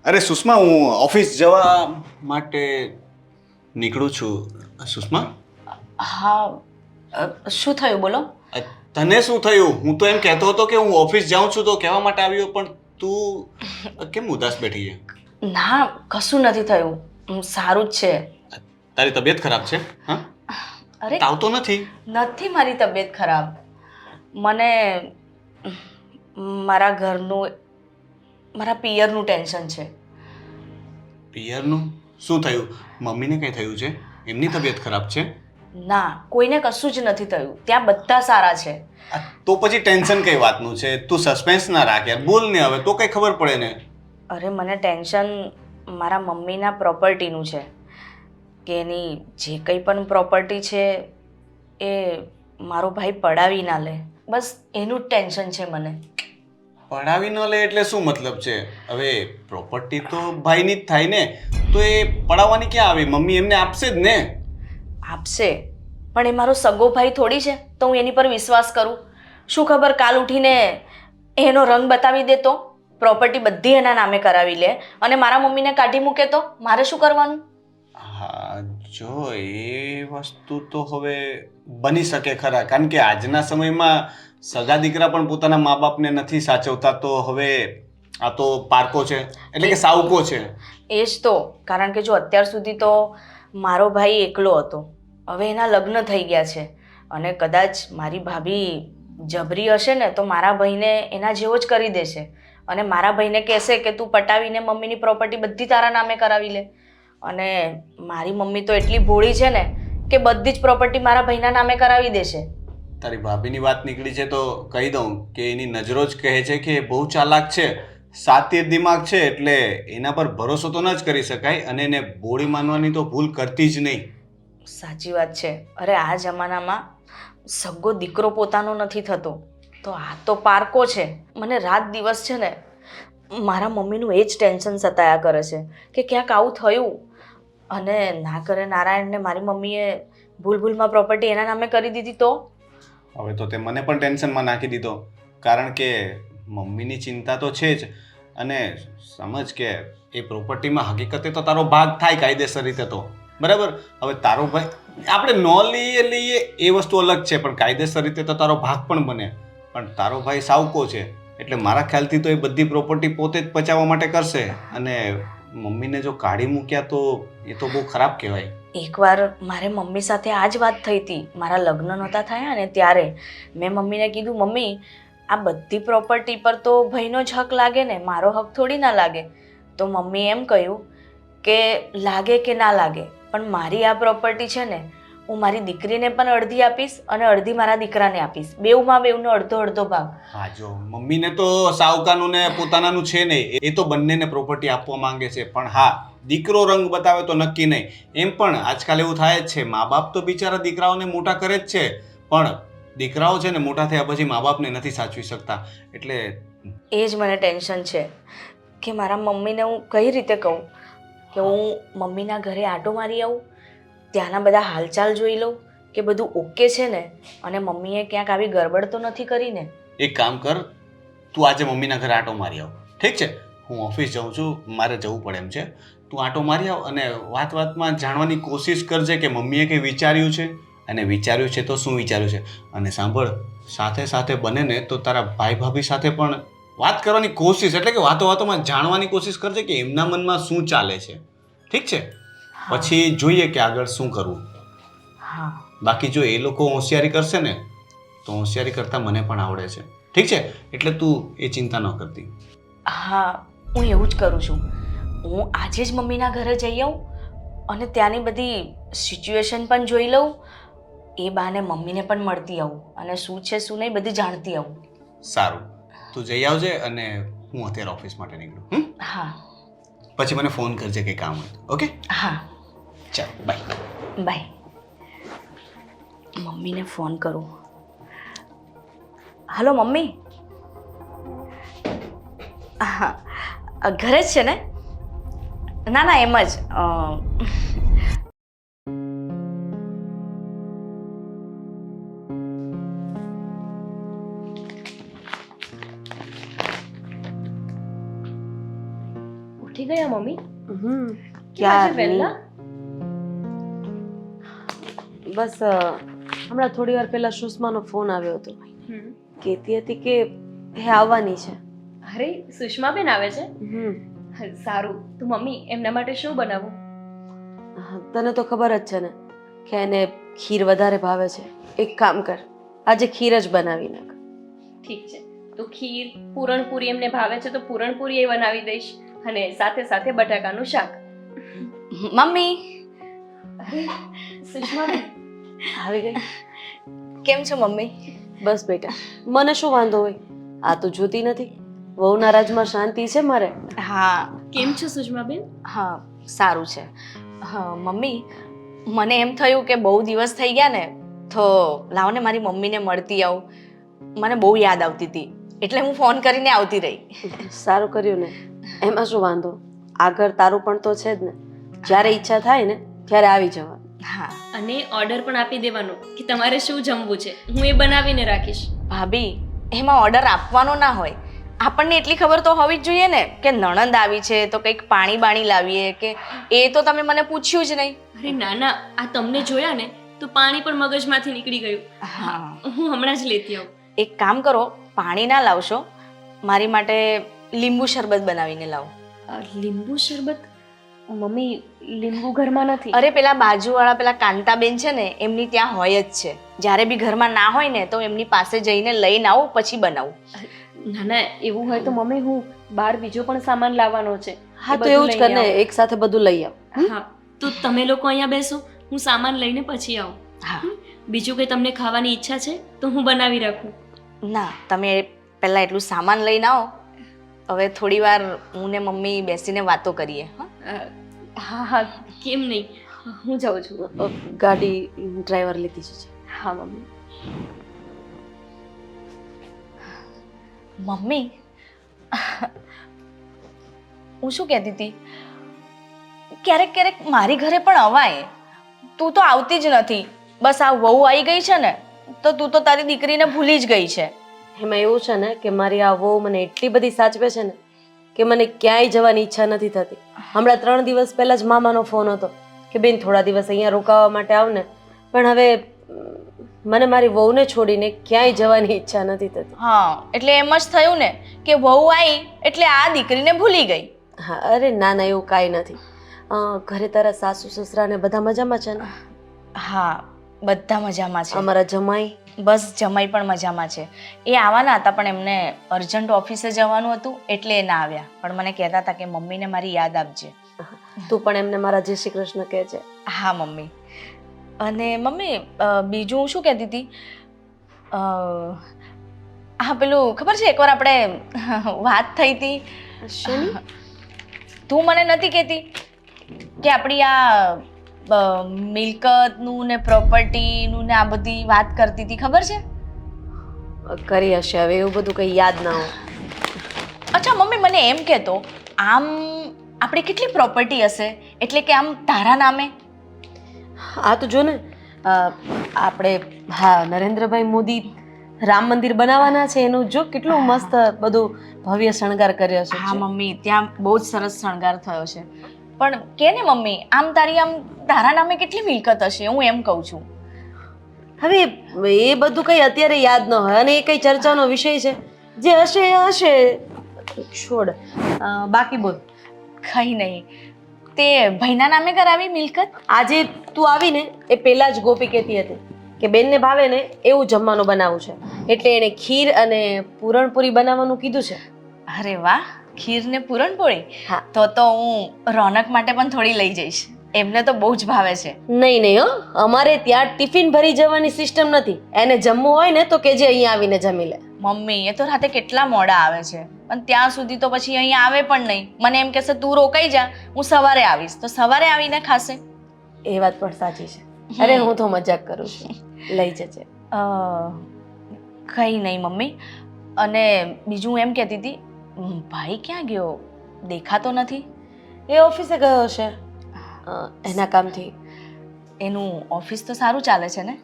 અરે સુષ્મા, હું ઓફિસ જવા માટે નીકળું છું. સુષ્મા, હા. શું થયું બોલો? તને શું થયું? હું તો એમ કહેતો હતો કે હું ઓફિસ જાઉં છું તો કહેવા માટે આવ્યો, પણ તું કેમ ઉદાસ બેઠી છે? ના, કશું નથી થયું. સારું જ છે. તારી તબિયત ખરાબ છે? હા, અરે તાવ તો નથી? નથી, મારી તબિયત ખરાબ. મને મારા ઘરનું, મારા પિયરનું ટેન્શન છે. પિયરનું? શું થયું? મમ્મીને કંઈ થયું છે? એમની તબિયત ખરાબ છે? ના, કોઈને કશું જ નથી થયું. ત્યાં બધા સારા છે. તો પછી ટેન્શન કઈ વાતનું છે? તું સસ્પેન્સ ના રાખ યાર, બોલ ને હવે, તો કઈ ખબર પડે ને. અરે મને ટેન્શન મારા મમ્મીના પ્રોપર્ટીનું છે, કે એની જે કંઈ પણ પ્રોપર્ટી છે એ મારો ભાઈ પડાવી ના લે. બસ એનું જ ટેન્શન છે મને. પડાવી ન લે એટલે શું મતલબ છે? હવે પ્રોપર્ટી તો ભાઈની જ થાય ને, તો એ પડાવવાની ક્યાં આવી? મમ્મી એમને આપશે જ ને. આપશે, પણ એ મારો સગો ભાઈ થોડી છે તો હું એની પર વિશ્વાસ કરું? શું ખબર કાલ ઉઠીને એનો રંગ બતાવી દે તો, પ્રોપર્ટી બધી એના નામે કરાવી લે અને મારા મમ્મીને કાઢી મૂકે તો મારે શું કરવાનું? હા, જો એ વસ્તુ તો હવે બની શકે ખરા, કારણ કે આજના સમયમાં સગા દીકરા પણ પોતાના મા બાપને નથી સાચવતા, તો હવે આ તો પારકો છે, એટલે કે સાવકો છે. એ જ તો, કારણ કે જો અત્યાર સુધી તો મારો ભાઈ એકલો હતો, હવે એના લગ્ન થઈ ગયા છે અને કદાચ મારી ભાભી જબરી હશે ને તો મારા ભાઈને એના જેવો જ કરી દેશે અને મારા ભાઈને કહેશે કે તું પટાવીને મમ્મીની પ્રોપર્ટી બધી તારા નામે કરાવી લે. અને મારી મમ્મી તો એટલી ભોળી છે ને કે બધી જ પ્રોપર્ટી મારા ભાઈના નામે કરાવી દેશે. તારી ભાભીની વાત નીકળી છે તો કહી દઉં કે એની નજરો જ કહે છે કે એ બહુ ચાલાક છે, સાતીર દિમાગ છે, એટલે એના પર ભરોસો તો ન જ કરી શકાય અને એને બોળી માનવાની તો ભૂલ કરતી જ નહીં. સાચી વાત છે. અરે આ જમાનામાં સગો દીકરો પોતાનો નથી થતો, તો આ તો પારકો છે. મને રાત દિવસ છે ને મારા મમ્મીનું એ જ ટેન્શન સતાયા કરે છે કે ક્યાંક આવું થયું અને ના કરે નારાયણને મારી મમ્મીએ ભૂલમાં પ્રોપર્ટી એના નામે કરી દીધી તો? હવે તો તે મને પણ ટેન્શનમાં નાખી દીધો, કારણ કે મમ્મીની ચિંતા તો છે જ, અને સમજ કે એ પ્રોપર્ટીમાં હકીકતે તો તારો ભાગ થાય કાયદેસર રીતે તો બરાબર. હવે તારો ભાઈ, આપણે ન લઈએ એ વસ્તુ અલગ છે, પણ કાયદેસર રીતે તો તારો ભાગ પણ બને. પણ તારો ભાઈ સાવકો છે, એટલે મારા ખ્યાલથી તો એ બધી પ્રોપર્ટી પોતે જ પચાવવા માટે કરશે, અને મમ્મીને જો કાઢી મૂક્યા તો એ તો બહુ ખરાબ કહેવાય. એકવાર મારે મમ્મી સાથે આ જ વાત થઈ હતી. મારા લગ્ન નહોતા થયા ને ત્યારે મેં મમ્મીને કીધું, મમ્મી આ બધી પ્રોપર્ટી પર તો ભાઈનો જ હક લાગે ને, મારો હક થોડી ના લાગે. તો મમ્મી એમ કહ્યું કે લાગે કે ના લાગે, પણ મારી આ પ્રોપર્ટી છે ને હું મારી દીકરીને પણ અડધી આપીશ અને અડધી મારા દીકરાને આપીશ, બેવનો અડધો અડધો ભાગ. હા, જો મમ્મીને તો સાવકાનું ને પોતાનાનું છે નહીં, એ તો બંનેને પ્રોપર્ટી આપવા માંગે છે, પણ હા, દીકરો રંગ બતાવે તો નક્કી નહીં. એમ પણ આજકાલ એવું થાય જ છે, મા બાપ તો બિચારા દીકરાઓને મોટા કરે જ છે, પણ દીકરાઓ છે ને મોટા થયા પછી મા બાપને નથી સાચવી શકતા. એટલે એ જ મને ટેન્શન છે કે મારા મમ્મીને હું કઈ રીતે કહું કે હું મમ્મીના ઘરે આંટો મારી આવું, ત્યાંના બધા હાલચાલ જોઈ લઉં કે બધું ઓકે છે ને, અને મમ્મીએ ક્યાંક આવી ગરબડ તો નથી કરી ને. એક કામ કર, તું આજે મમ્મીના ઘરે આંટો મારી આવ, ઠીક છે? હું ઓફિસ જાઉં છું, મારે જવું પડે એમ છે. તું આંટો મારી આવ અને વાતમાં જાણવાની કોશિશ કરજે કે મમ્મીએ કંઈ વિચાર્યું છે, અને વિચાર્યું છે તો શું વિચાર્યું છે. અને સાંભળ, સાથે સાથે બને ને તો તારા ભાઈ ભાભી સાથે પણ વાત કરવાની કોશિશ, એટલે કે વાતોમાં જાણવાની કોશિશ કરજે કે એમના મનમાં શું ચાલે છે, ઠીક છે? પછી જોઈએ કે આગળ શું કરવું. હા. બાકી જો એ લોકો હોશિયારી કરશે ને તો હોશિયારી કરતાં મને પણ આવડે છે, ઠીક છે? એટલે તું એ ચિંતા ન કરતી. હા, હું એવું જ કરું છું. હું આજે જ મમ્મીના ઘરે જઈ આવું અને ત્યાંની બધી સિચ્યુએશન પણ જોઈ લઉં, એ બહાને મમ્મીને પણ મળતી આવું અને શું છે શું નહીં બધી જાણતી આવું. સારું, તું જઈ આવજે અને હું અત્યારે ઓફિસ માટે નીકળું. હા. પછી મને ફોન કરજે કંઈ કામ હોય તો, ઓકે? હા. ચાલ, બાય. બાય. મમ્મીને ફોન કરું. Hello mummy. હા, ઘરે જ છે ને? ના ના, એમ જ. ઉઠી ઉઠી ગયા મમ્મી? ક્યારની. આજે વહેલા? બસ હમણાં થોડી વાર પહેલા સુષ્માનો ફોન આવ્યો હતો. કહેતી હતી કે એ આવવાની છે. અરે સુષ્માબેન આવે છે? સારું. તો મમ્મી એમના માટે શું બનાવું? તને તો ખબર જ છે ને કે એને ખીર વધારે ભાવે છે. એક કામ કર, આજે ખીર જ બનાવી નાખ. ઠીક છે. તો ખીર, પૂરણપૂરી એમને ભાવે છે તો પૂરણપૂરી એ બનાવી દઈશ, અને સાથે સાથે બટાકાનું શાક. મમ્મી અરે સુષ્માબેન આવી ગઈ? કેમ છો મમ્મી? બસ બેટા, મને શું વાંધો હોય? આ તો જોતી નથી, વહુના રાજમાં શાંતિ છે મારે. હા કેમ છો સુષ્માબેન? હા સારું છે. હા મમ્મી, મને એમ થયું કે બહુ દિવસ થઈ ગયા ને, તો લાવો ને મારી મમ્મીને મળતી આવું. મને બહુ યાદ આવતી હતી એટલે હું ફોન કરીને આવતી રહી. સારું કર્યું ને, એમાં શું વાંધો? આગળ તારું પણ તો છે જ ને, જ્યારે ઈચ્છા થાય ને ત્યારે આવી જવા. હા અને ઓર્ડર પણ આપી દેવાનો કે તમારે શું જમવું છે, હું એ બનાવીને રાખીશ. ભાભી, એમાં ઓર્ડર આપવાનો ના હોય. આપણને એટલી ખબર તો હોવી જ જોઈએ ને કે નણંદ આવી છે તો કંઈક પાણી બાણી લાવીએ કે. એ તો તમે મને પૂછ્યું જ નહીં. અરે ના ના, આ તમને જોયા ને તો પાણી પણ મગજમાંથી નીકળી ગયું. હા હું હમણાં જ લેતી આવું. એક કામ કરો, પાણી ના લાવશો, મારી માટે લીંબુ શરબત બનાવીને લાવો. લીંબુ શરબત? મમ્મી લીંબુ ઘરમાં નથી. અરે પેલા બાજુવાળા પેલા કાંતાબેન છે ને, એમની ત્યાં હોય જ છે. જ્યારે બી ઘરમાં ના હોય ને તો એમની પાસે જઈને લઈને આવું પછી બનાવું. ના ના, એવું હોય તો મમ્મી હું બહાર બીજો પણ સામાન લાવવાનો છે. હા તો એવું જ કર ને, એક સાથે બધું લઈ આવ. હા તો તમે લોકો અહીંયા બેસો, હું સામાન લઈને પછી આવું. હા બીજું કંઈ તમને ખાવાની ઈચ્છા છે તો હું બનાવી રાખું. ના, તમે પહેલાં એટલું સામાન લઈને આવો. હવે થોડી વાર હું ને મમ્મી બેસીને વાતો કરીએ. હા હા, કેમ નહીં, હું જાઉં છું. ગાડી ડ્રાઈવર લીધી છે. હા મમ્મી. મમ્મી, હું શું કહેતી હતી, ક્યારેક ક્યારેક મારી ઘરે પણ અવાય. તું તો આવતી જ નથી. બસ આ વહુ આવી ગઈ છે ને તો તું તો તારી દીકરીને ભૂલી જ ગઈ છે. એમાં એવું છે ને કે મારી આ વહુ મને એટલી બધી સાચવે છે ને કે મને ક્યાંય જવાની ઈચ્છા નથી થતી. હમણાં 3 દિવસ પહેલા જ મામાનો ફોન હતો કે બેન થોડા દિવસ અહીંયા રોકાવા માટે આવ ને, પણ હવે મને મારી વહુને છોડીને ક્યાંય જવાની ઈચ્છા નથી થતી. હા એટલે એમ જ થયું ને કે વહુ આવી એટલે આ દીકરીને ભૂલી ગઈ. હા અરે ના ના, એવું કાંઈ નથી. ઘરે તારા સાસુ સસરા ને બધા મજામાં છે ને? હા બધા મજામાં છે. અમારા જમાઈ? બસ જમાઈ પણ મજામાં છે. એ આવવાના હતા પણ એમને અર્જન્ટ ઓફિસે જવાનું હતું એટલે એ ના આવ્યા. પણ મને કહેતા હતા કે મમ્મીને મારી યાદ આપજે. તું પણ એમને મારા જય શ્રી કૃષ્ણ કહેજે. હા મમ્મી. અને મમ્મી બીજું હું શું કહેતી હતી, હા પેલું ખબર છે એકવાર આપણે વાત થઈ હતી. શેની? તું મને નથી કહેતી કે આપણી આ મિલકતનું ને પ્રોપર્ટીનું ને આ બધી વાત કરતી હતી, ખબર છે? કરી હશે, હવે એવું બધું કંઈ યાદ ના હોય. અચ્છા મમ્મી, મને એમ કહેતો, આમ આપણી કેટલી પ્રોપર્ટી હશે, એટલે કે આમ તારા નામે? આ તો જો ને, આપણે હા નરેન્દ્રભાઈ મોદી રામ મંદિર બનાવવાના છે, એનું જો કેટલું મસ્ત બધું ભવ્ય શણગાર કર્યો છે. હા મમ્મી, ત્યાં બહુ જ સરસ શણગાર થયો છે. પણ કે ને મમ્મી, આમ તારા નામે કેટલી મિલકત હશે, હું એમ કહું છું. હવે એ બધું કંઈ અત્યારે યાદ ન હોય અને એ કંઈ ચર્ચાનો વિષય છે. જે હશે એ હશે, છોડ. બાકી બોલ. કંઈ નહીં. તે ભાઈના નામે કરાવી મિલકત? આજે તું આવીને એ પહેલા જ ગોપી કહેતી હતી કે બેનને ભાવે ને એવું જમવાનું બનાવવું છે, એટલે એણે ખીર અને પૂરણપૂરી બનાવવાનું કીધું છે. અરે વાહ, ખીર ને પૂરણપોળી. હા. તો હું રોનક માટે પણ થોડી લઈ જઈશ. એમને તો બહુ જ ભાવે છે. નહીં નહીં હો, અમારે ત્યાં ટિફિન ભરી જવાની સિસ્ટમ નથી. એને જમવું હોય ને તો કે જે અહીંયા આવીને જમી લે. મમ્મી, એ તો રાતે કેટલા મોડા આવે છે, પણ ત્યાં સુધી તો પછી અહીંયા આવે પણ નહીં. મને એમ કહેશે તું રોકાઈ જા, હું સવારે આવીશ, તો સવારે આવીને ખાશે. એ વાત પણ સાચી છે. અરે હું તો મજાક કરું છું, લઈ જજે. કંઈ નહીં મમ્મી. અને બીજું એમ કહેતી હતી, ભાઈ ક્યાં ગયો, દેખાતો નથી? એ ઓફિસે ગયો હશે એના કામથી. એનું ઓફિસ તો સારું ચાલે છે ને?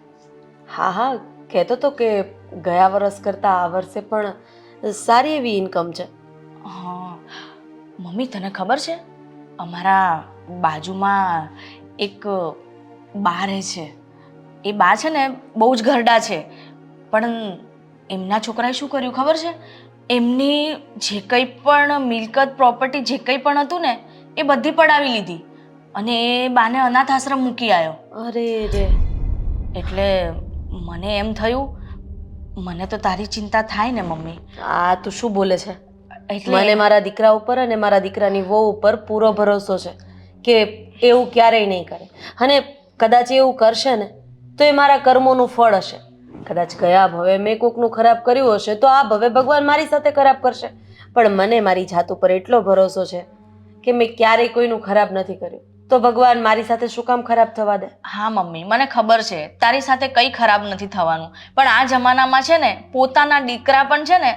હા હા, કહેતો તો કે ગયા વર્ષ કરતાં આ વર્ષે પણ સારી એવી ઇન્કમ છે. હા મમ્મી, તને ખબર છે અમારા બાજુમાં એક બા રહે છે. એ બા છે ને બહુ જ ઘરડા છે, પણ એમના છોકરાએ શું કર્યું ખબર છે? એમની જે કંઈ પણ મિલકત પ્રોપર્ટી જે કંઈ પણ હતું ને એ બધી પડાવી લીધી અને એ બાને અનાથ આશ્રમ મૂકી આવ્યો. અરે રે. એટલે મને એમ થયું, મને તો તારી ચિંતા થાય ને મમ્મી. આ તું શું બોલે છે? એટલે મને મારા દીકરા ઉપર અને મારા દીકરાની વહુ ઉપર પૂરો ભરોસો છે કે એવું ક્યારેય નહીં કરે. અને કદાચ એવું કરશે ને તો એ મારા કર્મોનું ફળ હશે. કદાચ ગયા ભવે મેં કોકનું ખરાબ કર્યું હશે તો આ ભવે ભગવાન મારી સાથે ખરાબ કરશે. પણ મને મારી જાત ઉપર એટલો ભરોસો છે કે મેં ક્યારેય કોઈનું ખરાબ નથી કર્યું, તો ભગવાન મારી સાથે શું કામ ખરાબ થવા દે? હા મમ્મી, મને ખબર છે તારી સાથે કંઈ ખરાબ નથી થવાનું, પણ આ જમાનામાં છે ને પોતાના દીકરા પણ છે ને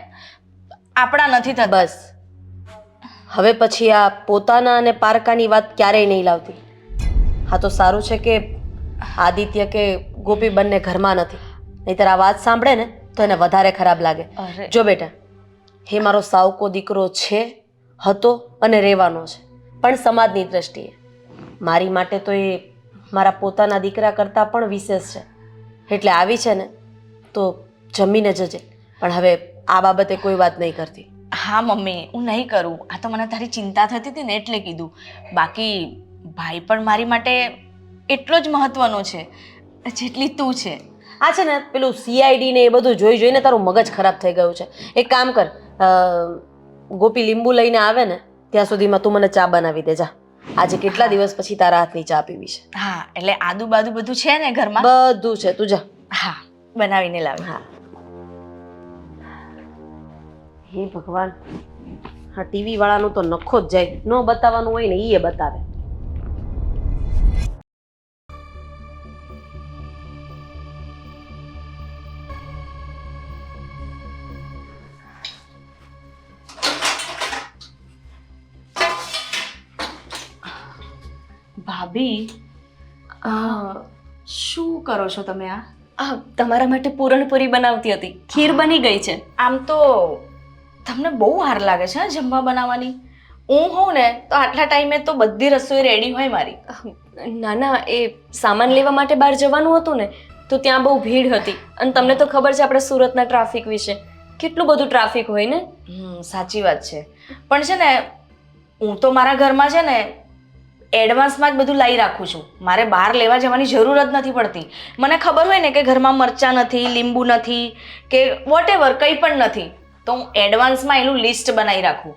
આપણા નથી થતા. બસ હવે પછી આ પોતાના અને પારકાની વાત ક્યારેય નહીં લાવતી. હા તો સારું છે કે આદિત્ય કે ગોપી બંને ઘરમાં નથી, નહીંતર આ વાત સાંભળે ને તો એને વધારે ખરાબ લાગે. અરે જો બેટા, હે મારો સાવકો દીકરો છે, હતો અને રહેવાનો છે, પણ સમાજની દ્રષ્ટિએ મારી માટે તો એ મારા પોતાના દીકરા કરતાં પણ વિશેષ છે. એટલે આવી છે ને તો જમીને જજે, પણ હવે આ બાબતે કોઈ વાત નહીં કરતી. હા મમ્મી, હું નહીં કરું. આ તો મને તારી ચિંતા થતી હતી ને એટલે કીધું. બાકી ભાઈ પણ મારી માટે એટલો જ મહત્વનો છે જેટલી તું છે. આ છે ને પેલું CID ને એ બધું જોઈ જોઈને તારું મગજ ખરાબ થઈ ગયું છે. એક કામ કર, ગોપી લીંબુ લઈને આવે ને ત્યાં સુધીમાં તું મને ચા બનાવી દે જા. આજે કેટલા દિવસ પછી તારા હાથની ચા પીવી છે. હા, એટલે આદુ બાદુ બધું છે ને ઘરમાં? બધું છે, તું જા. હા, બનાવીને લાવ. હા. હે ભગવાન, હા ટીવી વાળાનું તો નખો જ જાય, ન બતાવવાનું હોય ને એ બતાવે. ભાભી, શું કરો છો તમે? આ તમારા માટે પૂરણપૂરી બનાવતી હતી, ખીર બની ગઈ છે. આમ તો તમને બહુ વાર લાગે છે જમવા બનાવવાની. હું હોઉં ને તો આટલા ટાઈમે તો બધી રસોઈ રેડી હોય મારી. ના ના, એ સામાન લેવા માટે બહાર જવાનું હતું ને તો ત્યાં બહુ ભીડ હતી, અને તમને તો ખબર છે આપણે સુરતના ટ્રાફિક વિશે, કેટલું બધું ટ્રાફિક હોય ને. સાચી વાત છે, પણ છે ને હું તો મારા ઘરમાં છે ને એડવાન્સમાં જ બધું લાવી રાખું છું. મારે બહાર લેવા જવાની જરૂર જ નથી પડતી. મને ખબર હોય ને કે ઘરમાં મરચાં નથી, લીંબુ નથી કે વોટેવર કંઈ પણ નથી, તો હું એડવાન્સમાં એનું લિસ્ટ બનાવી રાખું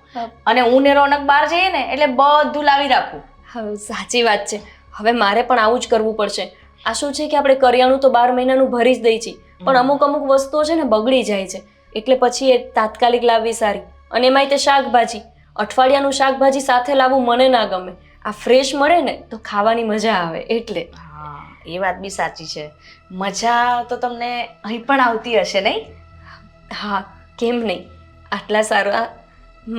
અને હું ને રોનક બહાર જઈએ ને એટલે બધું લાવી રાખું. હા, સાચી વાત છે. હવે મારે પણ આવું જ કરવું પડશે. આ શું છે કે આપણે કરિયાણું તો 12 મહિનાનું ભરી જ દઈએ છીએ, પણ અમુક અમુક વસ્તુઓ છે ને બગડી જાય છે, એટલે પછી એ તાત્કાલિક લાવવી સારી. અને એમાંય તે શાકભાજી, અઠવાડિયાનું શાકભાજી સાથે લાવવું મને ના ગમે. આ ફ્રેશ મળે ને તો ખાવાની મજા આવે એટલે. હા, એ વાત બી સાચી છે. મજા તો તમને અહીં પણ આવતી હશે નહીં? હા, કેમ નહીં. આટલા સારા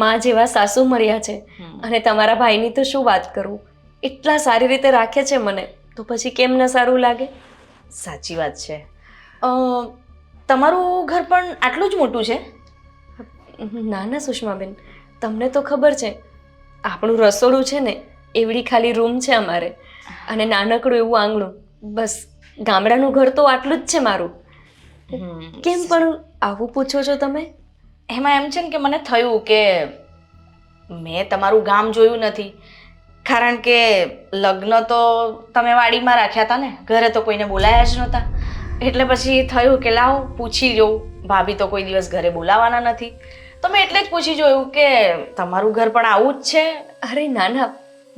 માં જેવા સાસુ મળ્યા છે, અને તમારા ભાઈની તો શું વાત કરું, એટલા સારી રીતે રાખે છે મને, તો પછી કેમ ન સારું લાગે? સાચી વાત છે. તમારું ઘર પણ આટલું જ મોટું છે? ના ના સુષ્માબેન, તમને તો ખબર છે આપણું રસોડું છે ને એવડી ખાલી રૂમ છે અમારે, અને નાનકડું એવું આંગણું. બસ ગામડાનું ઘર તો આટલું જ છે મારું. કેમ પણ આવું પૂછો છો તમે? એમાં એમ છે ને કે મને થયું કે મેં તમારું ગામ જોયું નથી, કારણ કે લગ્ન તો તમે વાડીમાં રાખ્યા હતા ને, ઘરે તો કોઈને બોલાયા જ નહોતા. એટલે પછી થયું કે લાવ પૂછી જોઉં, ભાભી તો કોઈ દિવસ ઘરે બોલાવાના નથી, તો મેં એટલે જ પૂછી જોયું કે તમારું ઘર પણ આવું જ છે. અરે ના ના,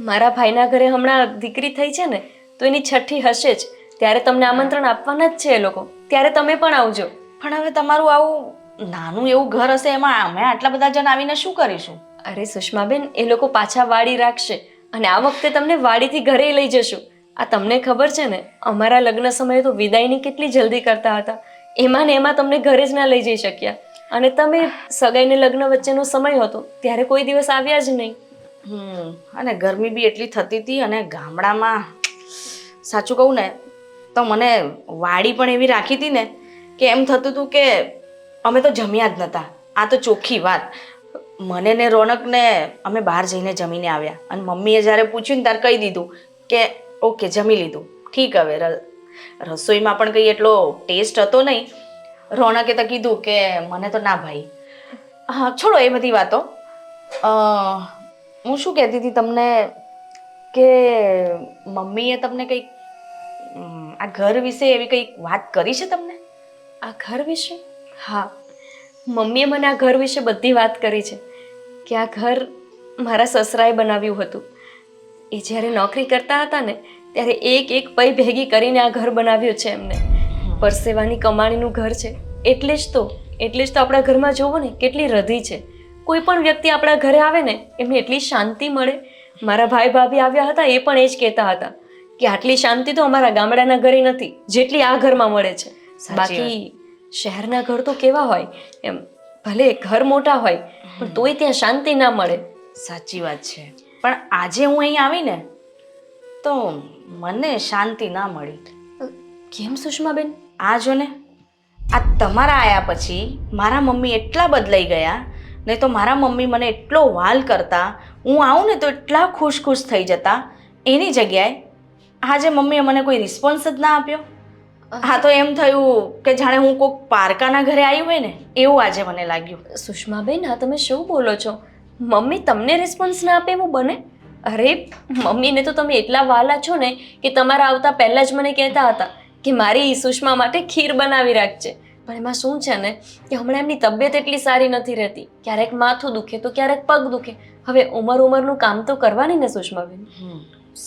મારા ભાઈના ઘરે હમણાં દીકરી થઈ છે ને તો એની છઠ્ઠી હશે જ, ત્યારે તમને આમંત્રણ આપવાના જ છે એ લોકો, ત્યારે તમે પણ આવજો. પણ હવે તમારું આવું નાનું એવું ઘર હશે, એમાં અમે આટલા બધા જણ આવીને શું કરીશું? અરે સુષ્માબેન, એ લોકો પાછા વાડી રાખશે, અને આ વખતે તમને વાડીથી ઘરે લઈ જશું. આ તમને ખબર છે ને, અમારા લગ્ન સમયે તો વિદાયની કેટલી જલ્દી કરતા હતા, એમાં ને એમાં તમને ઘરે જ ના લઈ જઈ શક્યા, અને તમે સગાઈને લગ્ન વચ્ચેનો સમય હતો ત્યારે કોઈ દિવસ આવ્યા જ નહીં. અને ગરમી બી એટલી થતી હતી, અને ગામડામાં સાચું કહું ને તો મને વાડી પણ એવી રાખી હતી ને કે એમ થતું હતું કે અમે તો જમ્યા જ નહોતા. આ તો ચોખ્ખી વાત. મને ને રોનકને અમે બહાર જઈને જમીને આવ્યા અને મમ્મીએ જ્યારે પૂછ્યું ને ત્યારે કહી દીધું કે ઓકે જમી લીધું. ઠીક હવે રસોઈમાં પણ કંઈ એટલો ટેસ્ટ હતો નહીં. રોનકે તો કીધું કે મને તો ના ભાઈ. હા છોડો એ બધી વાતો. હું શું કહેતી હતી તમને કે મમ્મીએ તમને કંઈક આ ઘર વિશે એવી કંઈક વાત કરી છે તમને? આ ઘર વિશે? હા, મમ્મીએ મને આ ઘર વિશે બધી વાત કરી છે કે આ ઘર મારા સસરાએ બનાવ્યું હતું. એ જ્યારે નોકરી કરતા હતા ને ત્યારે એક એક પૈ ભેગી કરીને આ ઘર બનાવ્યું છે એમને. પરસેવાની કમાણીનું ઘર છે. એટલે જ તો આપણા ઘરમાં જોવો ને કેટલી રધી છે. કોઈ પણ વ્યક્તિ આપણા ઘરે આવે ને એમને એટલી શાંતિ મળે. મારા ભાઈ ભાભી આવ્યા હતા એ પણ એ જ કહેતા હતા કે આટલી શાંતિ તો અમારા ગામડાના ઘરે નથી જેટલી આ ઘરમાં મળે છે. બાકી શહેરના ઘર તો કેવા હોય એમ ભલે ઘર મોટા હોય પણ તોય ત્યાં શાંતિ ના મળે. સાચી વાત છે. પણ આજે હું અહીં આવીને તો મને શાંતિ ના મળી. કેમ સુષ્માબેન? આ જો ને આ તમારા આયા પછી મારા મમ્મી એટલા બદલાઈ ગયા. નહીં તો મારા મમ્મી મને એટલો વાલ કરતા, હું આવું ને તો એટલા ખુશ ખુશ થઈ જતા. એની જગ્યાએ આજે મમ્મીએ મને કોઈ રિસ્પોન્સ જ ના આપ્યો. હા તો એમ થયું કે જાણે હું કોઈક પારકાના ઘરે આવી હોય ને એવું આજે મને લાગ્યું. સુષ્માબેન આ તમે શું બોલો છો? મમ્મી તમને રિસ્પોન્સ ના આપે એવું બને? અરે મમ્મીને તો તમે એટલા વાલા છો ને કે તમારા આવતા પહેલા જ મને કહેતા હતા કે મારી સુષ્મા માટે ખીર બનાવી રાખજે. પણ એમાં શું છે ને કે હમણાં એમની તબિયત એટલી સારી નથી રહેતી. ક્યારેક માથું દુખે તો ક્યારેક પગ દુખે. હવે ઉંમરનું કામ તો કરવાની ને સુષ્માબેન.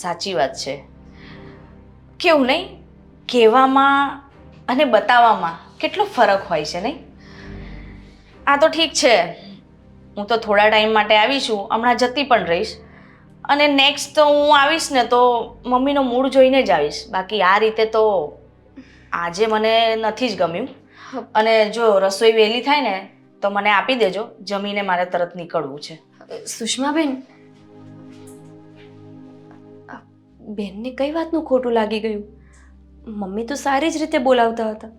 સાચી વાત છે. કેવું નહીં, કહેવામાં અને બતાવવામાં કેટલો ફરક હોય છે નહીં? આ તો ઠીક છે, હું તો થોડા ટાઈમ માટે આવી છું, હમણાં જતી પણ રહીશ. અને નેક્સ્ટ તો હું આવીશ ને તો મમ્મીનો મૂડ જોઈને જ આવીશ. બાકી આ રીતે તો આજે મને નથી જ ગમ્યું. અને જો રસોઈ વહેલી થાય ને તો મને આપી દેજો, જમીને મારે તરત નીકળવું છે. સુષ્માબેન, બેનને કઈ વાતનું ખોટું લાગી ગયું? મમ્મી તો સારી જ રીતે બોલાવતા હતા.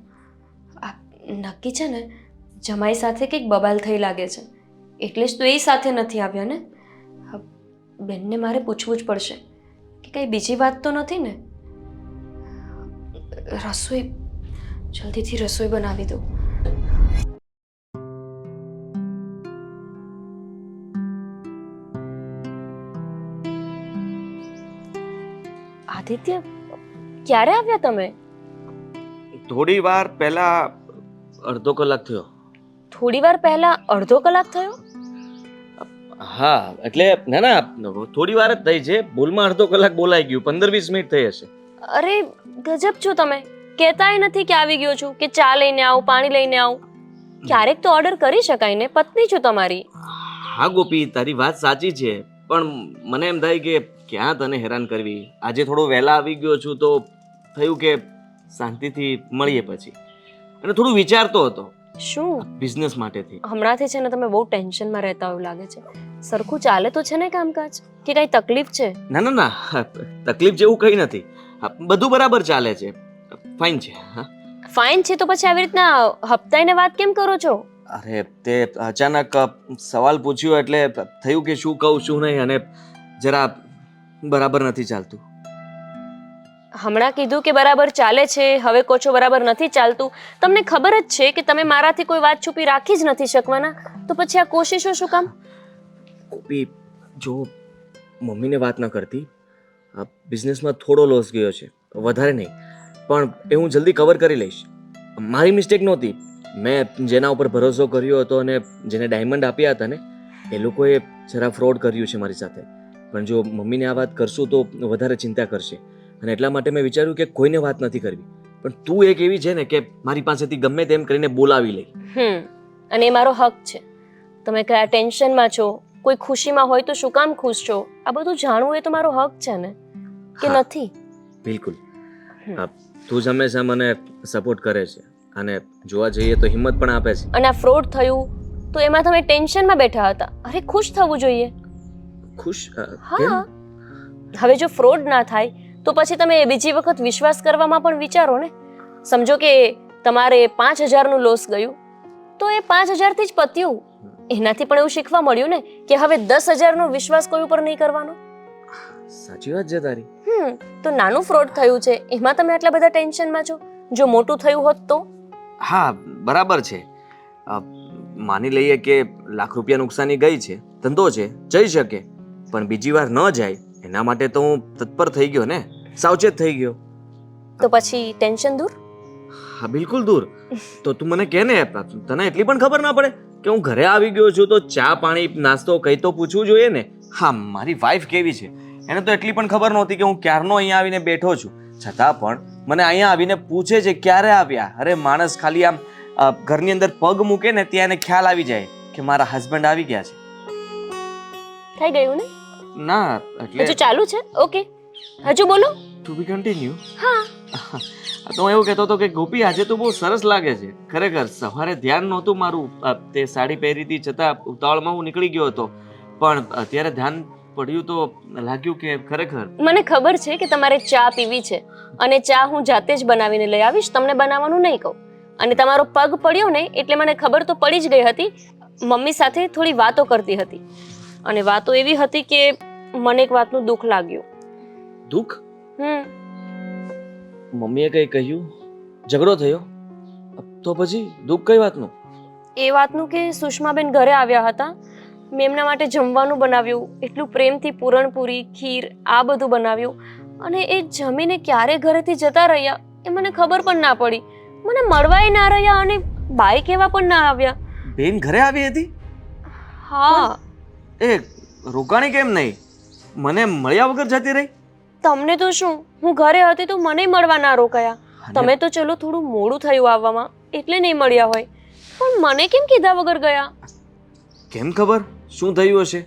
આ નક્કી છે ને જમાઈ સાથે કંઈક બબાલ થઈ લાગે છે એટલે જ તો એ સાથે નથી આવ્યા ને. બેનને મારે પૂછવું જ પડશે કે કંઈ બીજી વાત તો નથી ને. રસોઈ જલ્દીથી રસોઈ બનાવી દો. આદિત્ય, ક્યારે આવ્યા તમે? થોડી વાર પહેલા, અડધો કલાક થયો. થોડી વાર પહેલા અડધો કલાક થયો? હા એટલે ના થોડી વાર જ થઈ છે. ભૂલમાં અડધો કલાક બોલાઈ ગયું. 15-20 મિનિટ થઈ હશે. અરે ગજબ છો તમે. કહેતાય નથી કે આવી ગયો છું, કે ચા લઈને આવું, પાણી લઈને આવું. ક્યારેક તો ઓર્ડર કરી શકાય ને, પત્ની છું તમારી. હા ગોપી, તારી વાત સાચી છે પણ મને એમ થાય કે ક્યાં તને હેરાન કરવી. આજે થોડો વહેલા આવી ગયો છું તો થયું કે શાંતિથી મળીએ પછી. અને થોડું વિચારતો હતો. શું? બિઝનેસ માટેથી. હમણાંથી છે ને તમે બહુ ટેન્શનમાં રહેતા એવું લાગે છે. સરખું ચાલે તો છે ને કામકાજ, કે કઈ તકલીફ છે? ના તકલીફ જેવું કંઈ નથી. બધું બરાબર ચાલે છે. ફાઇન છે. હા ફાઇન છે તો પછી આવી રીતના હપ્તાઈને વાત કેમ કરો છો? અરે તે અચાનક સવાલ પૂછ્યો એટલે થયું કે શું કહું શું નહીં, અને જરા બરાબર નથી ચાલતું. હમણાં કીધું કે બરાબર ચાલે છે, હવે કહો છો બરાબર નથી ચાલતું. તમને ખબર જ છે કે તમે મારાથી કોઈ વાત છુપી રાખી જ નથી શકવાના, તો પછી આ કોશિશો શું કામ? ગોપી, જો મમ્મીને વાત ન કરતી. બિઝનેસમાં થોડો લોસ ગયો છે, વધારે નહીં, પણ એ હું જલ્દી કવર કરી લઈશ. મારી મિસ્ટેક નહોતી. મેં જેના ઉપર ભરોસો કર્યો હતો અને જેને ડાયમંડ આપ્યા હતા ને એ લોકોએ જરા ફ્રોડ કર્યું છે મારી સાથે. પણ જો મમ્મીને આ વાત કરશું તો વધારે ચિંતા કરશે, અને એટલા માટે મેં વિચાર્યું કે કોઈને વાત નથી કરવી. પણ તું એક એવી છે ને કે મારી પાસેથી ગમે તેમ કરીને બોલાવી લઈ. અને એ મારો હક છે. તમે કયા ટેન્શનમાં છો, કોઈ ખુશીમાં હોય તો શું કામ ખુશ છો, આ બધું જાણવું એ તો મારો હક છે ને, કે નથી? બિલકુલ. તું જ હંમેશા મને સપોર્ટ કરે છે અને જોવા જઈએ તો હિંમત પણ આપે છે. અને આ ફ્રોડ થયું તો એમાં તમે ટેન્શનમાં બેઠા હતા. અરે ખુશ થવું જોઈએ. ખુશ? હા, હવે જો ફ્રોડ ના થાય તો પછી તમે બીજી વખત વિશ્વાસ કરવામાં પણ વિચારો ને. સમજો કે તમારે 5,000નું લોસ ગયું તો એ 5,000થી જ પત્યું. એનાથી પણ એવું શીખવા મળ્યું ને કે હવે 10,000નો વિશ્વાસ કોઈ ઉપર નહીં કરવાનો. સાચી વાત છે તારી. તો નાનું ફ્રોડ થયું છે એમાં તમે આટલા બધા ટેન્શનમાં છો. જો મોટું થયું હોત તો? હા બરાબર છે. માની લઈએ કે લાખ રૂપિયા નુકસાની ગઈ છે, ધંધો છે, જઈ શકે, પણ બીજી વાર ન જાય એના માટે તો હું તત્પર થઈ ગયો ને, સાવચેત થઈ ગયો. તો પછી ટેન્શન દૂર? હા બિલકુલ દૂર. તો તું મને કહે ને, તને એટલી પણ ખબર ના પડે કે હું ઘરે આવી ગયો છું તો ચા પાણી નાસ્તો કઈ તો પૂછવું જોઈએ ને. હા મારી વાઈફ કેવી છે એને તો એટલી પણ ખબર નહોતી કે હું ક્યારનો અહીંયા આવીને બેઠો છું, છતાં પણ મને અહીંયા આવીને પૂછે છે ક્યારે આવ્યા. અરે માણસ ખાલી આમ ઘરની અંદર પગ મૂકે ને ત્યાં એને ખ્યાલ આવી જાય કે મારા હસબન્ડ આવી ગયા છે. થઈ ગયું ને? ના હજુ એટલે ચાલુ છે? ઓકે હજુ બોલો. ટુ બી કન્ટિન્યુ. હા. તો હું એવું કહેતો હતો કે ગોપી આજે તો બહુ સરસ લાગે છે ખરેખર. સવારે ધ્યાન નહોતું મારું, તે સાડી પહેરી હતી છતાં ઉતાવળમાં હું નીકળી ગયો હતો, પણ અત્યારે ધ્યાન પડ્યું તો લાગ્યું કે ખરેખર. મને ખબર છે કે તમારે ચા પીવી છે અને ચા હું જાતે જ બનાવીને લઈ આવીશ, તમને બનાવવાનું નહીં કહું. અને તમારો પગ પડ્યો ને એટલે મને ખબર તો પડી જ ગઈ હતી. મમ્મી સાથે થોડી વાતો કરતી હતી અને વાતો એવી હતી કે મને એક વાતનું દુઃખ લાગ્યું. દુઃખ? હમ મમ્મીએ કંઈ કહ્યું? ઝઘડો થયો? તો પછી દુઃખ કઈ વાતનું? એ વાતનું કે સુષ્માબેન ઘરે આવ્યા હતા, મેં એમના માટે જમવાનું બનાવ્યું, એટલું પ્રેમથી પૂરણપૂરી ખીર આ બધું બનાવ્યું, અને એ જમીને ક્યારે ઘરેથી જતા રહ્યા એ મને ખબર પણ ના પડી. મને મળવાય ના રહ્યા અને બાઈક એવા પણ ના આવ્યા. બેન ઘરે આવી હતી? હા. એ રોકાણી કેમ નહીં? મને મળ્યા વગર જતી રહી? તમને તો શું, હું ઘરે હતી તો મને મળવા ના રોકાયા. તમે તો ચલો થોડું મોડું થયું આવવામાં એટલે નહીં મળ્યા હોય, પણ મને કેમ કીધા વગર ગયા? કેમ ખબર શું થયું હશે.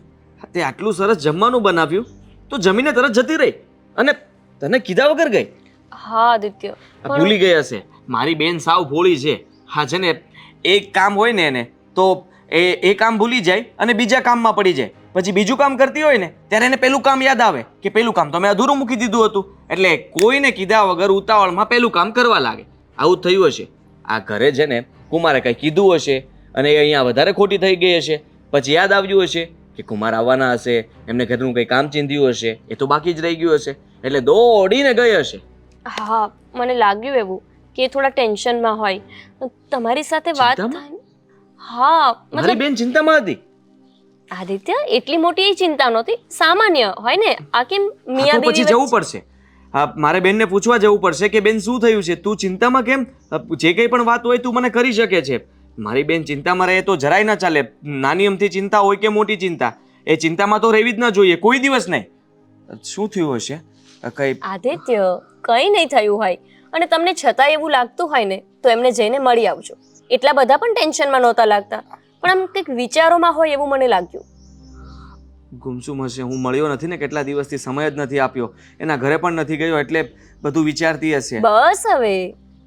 તે આટલું સરસ જમવાનું બનાવ્યું તો જમીને તરત જતી રહી અને તને કીધા વગર ગઈ. હા આદિત્ય, ભૂલી ગઈ હશે. મારી બેન સાવ ભોળી છે. હા છે ને, એક કામ હોય ને એને તો એ કામ ભૂલી જાય અને બીજા કામમાં પડી જાય. પછી બીજું કામ કરતી હોય ને ત્યારે એને પેલું કામ યાદ આવે કે પેલું કામ તો મેં અધૂરું મૂકી દીધું હતું. એટલે કોઈને કીધા વગર ઉતાવળમાં પેલું કામ કરવા લાગે. આવું થયું હશે. આ ઘરે છે ને કુમારે કંઈ કીધું હશે અને એ અહીંયા વધારે ખોટી થઈ ગઈ હશે. પછી યાદ આવ્યું હશે કે કુમાર આવવાના હશે, એમને ઘરનું કંઈ કામ ચીંધ્યું હશે, એ તો બાકી જ રહી ગયું હશે, એટલે દોડીને ગઈ હશે. હા મને લાગ્યું એવું કે એ થોડા ટેન્શનમાં હોય. તમારી સાથે વાત ચિંતામાં? થાય. હા મારી મતલબ બેન ચિંતામાં હતી. આદિત્ય એટલી મોટી એ ચિંતા નહોતી, સામાન્ય હોય ને. આ કેમ હા, મિયા તો પછી બીવી જવું પડશે. હા મારે બેનને પૂછવા જવું પડશે કે બેન શું થયું છે, તું ચિંતામાં કેમ? જે કંઈ પણ વાત હોય તું મને કરી શકે છે. મારી બેન ચિંતામાં રહે તો જરાય ના ચાલે. નાની અમથી ચિંતા હોય કે મોટી ચિંતા, એ ચિંતામાં તો રહેવી જ ન જોઈએ કોઈ દિવસ નહીં. શું થયું હશે? કઈ આદિત્ય કંઈ નહીં થયું હોય અને તમને છતાં એવું લાગતું હોય ને તો એમને જઈને મળી આવજો. એટલા બધા પણ ટેન્શનમાં નહોતા લાગતા, પણ આમ કંઈક વિચારોમાં હોય એવું મને લાગ્યું. ગુમસુમ હશે. હું મળ્યો નથી ને કેટલા દિવસથી, સમય જ નથી આપ્યો, એના ઘરે પણ નથી ગયો, એટલે બધું વિચારતી હશે. બસ હવે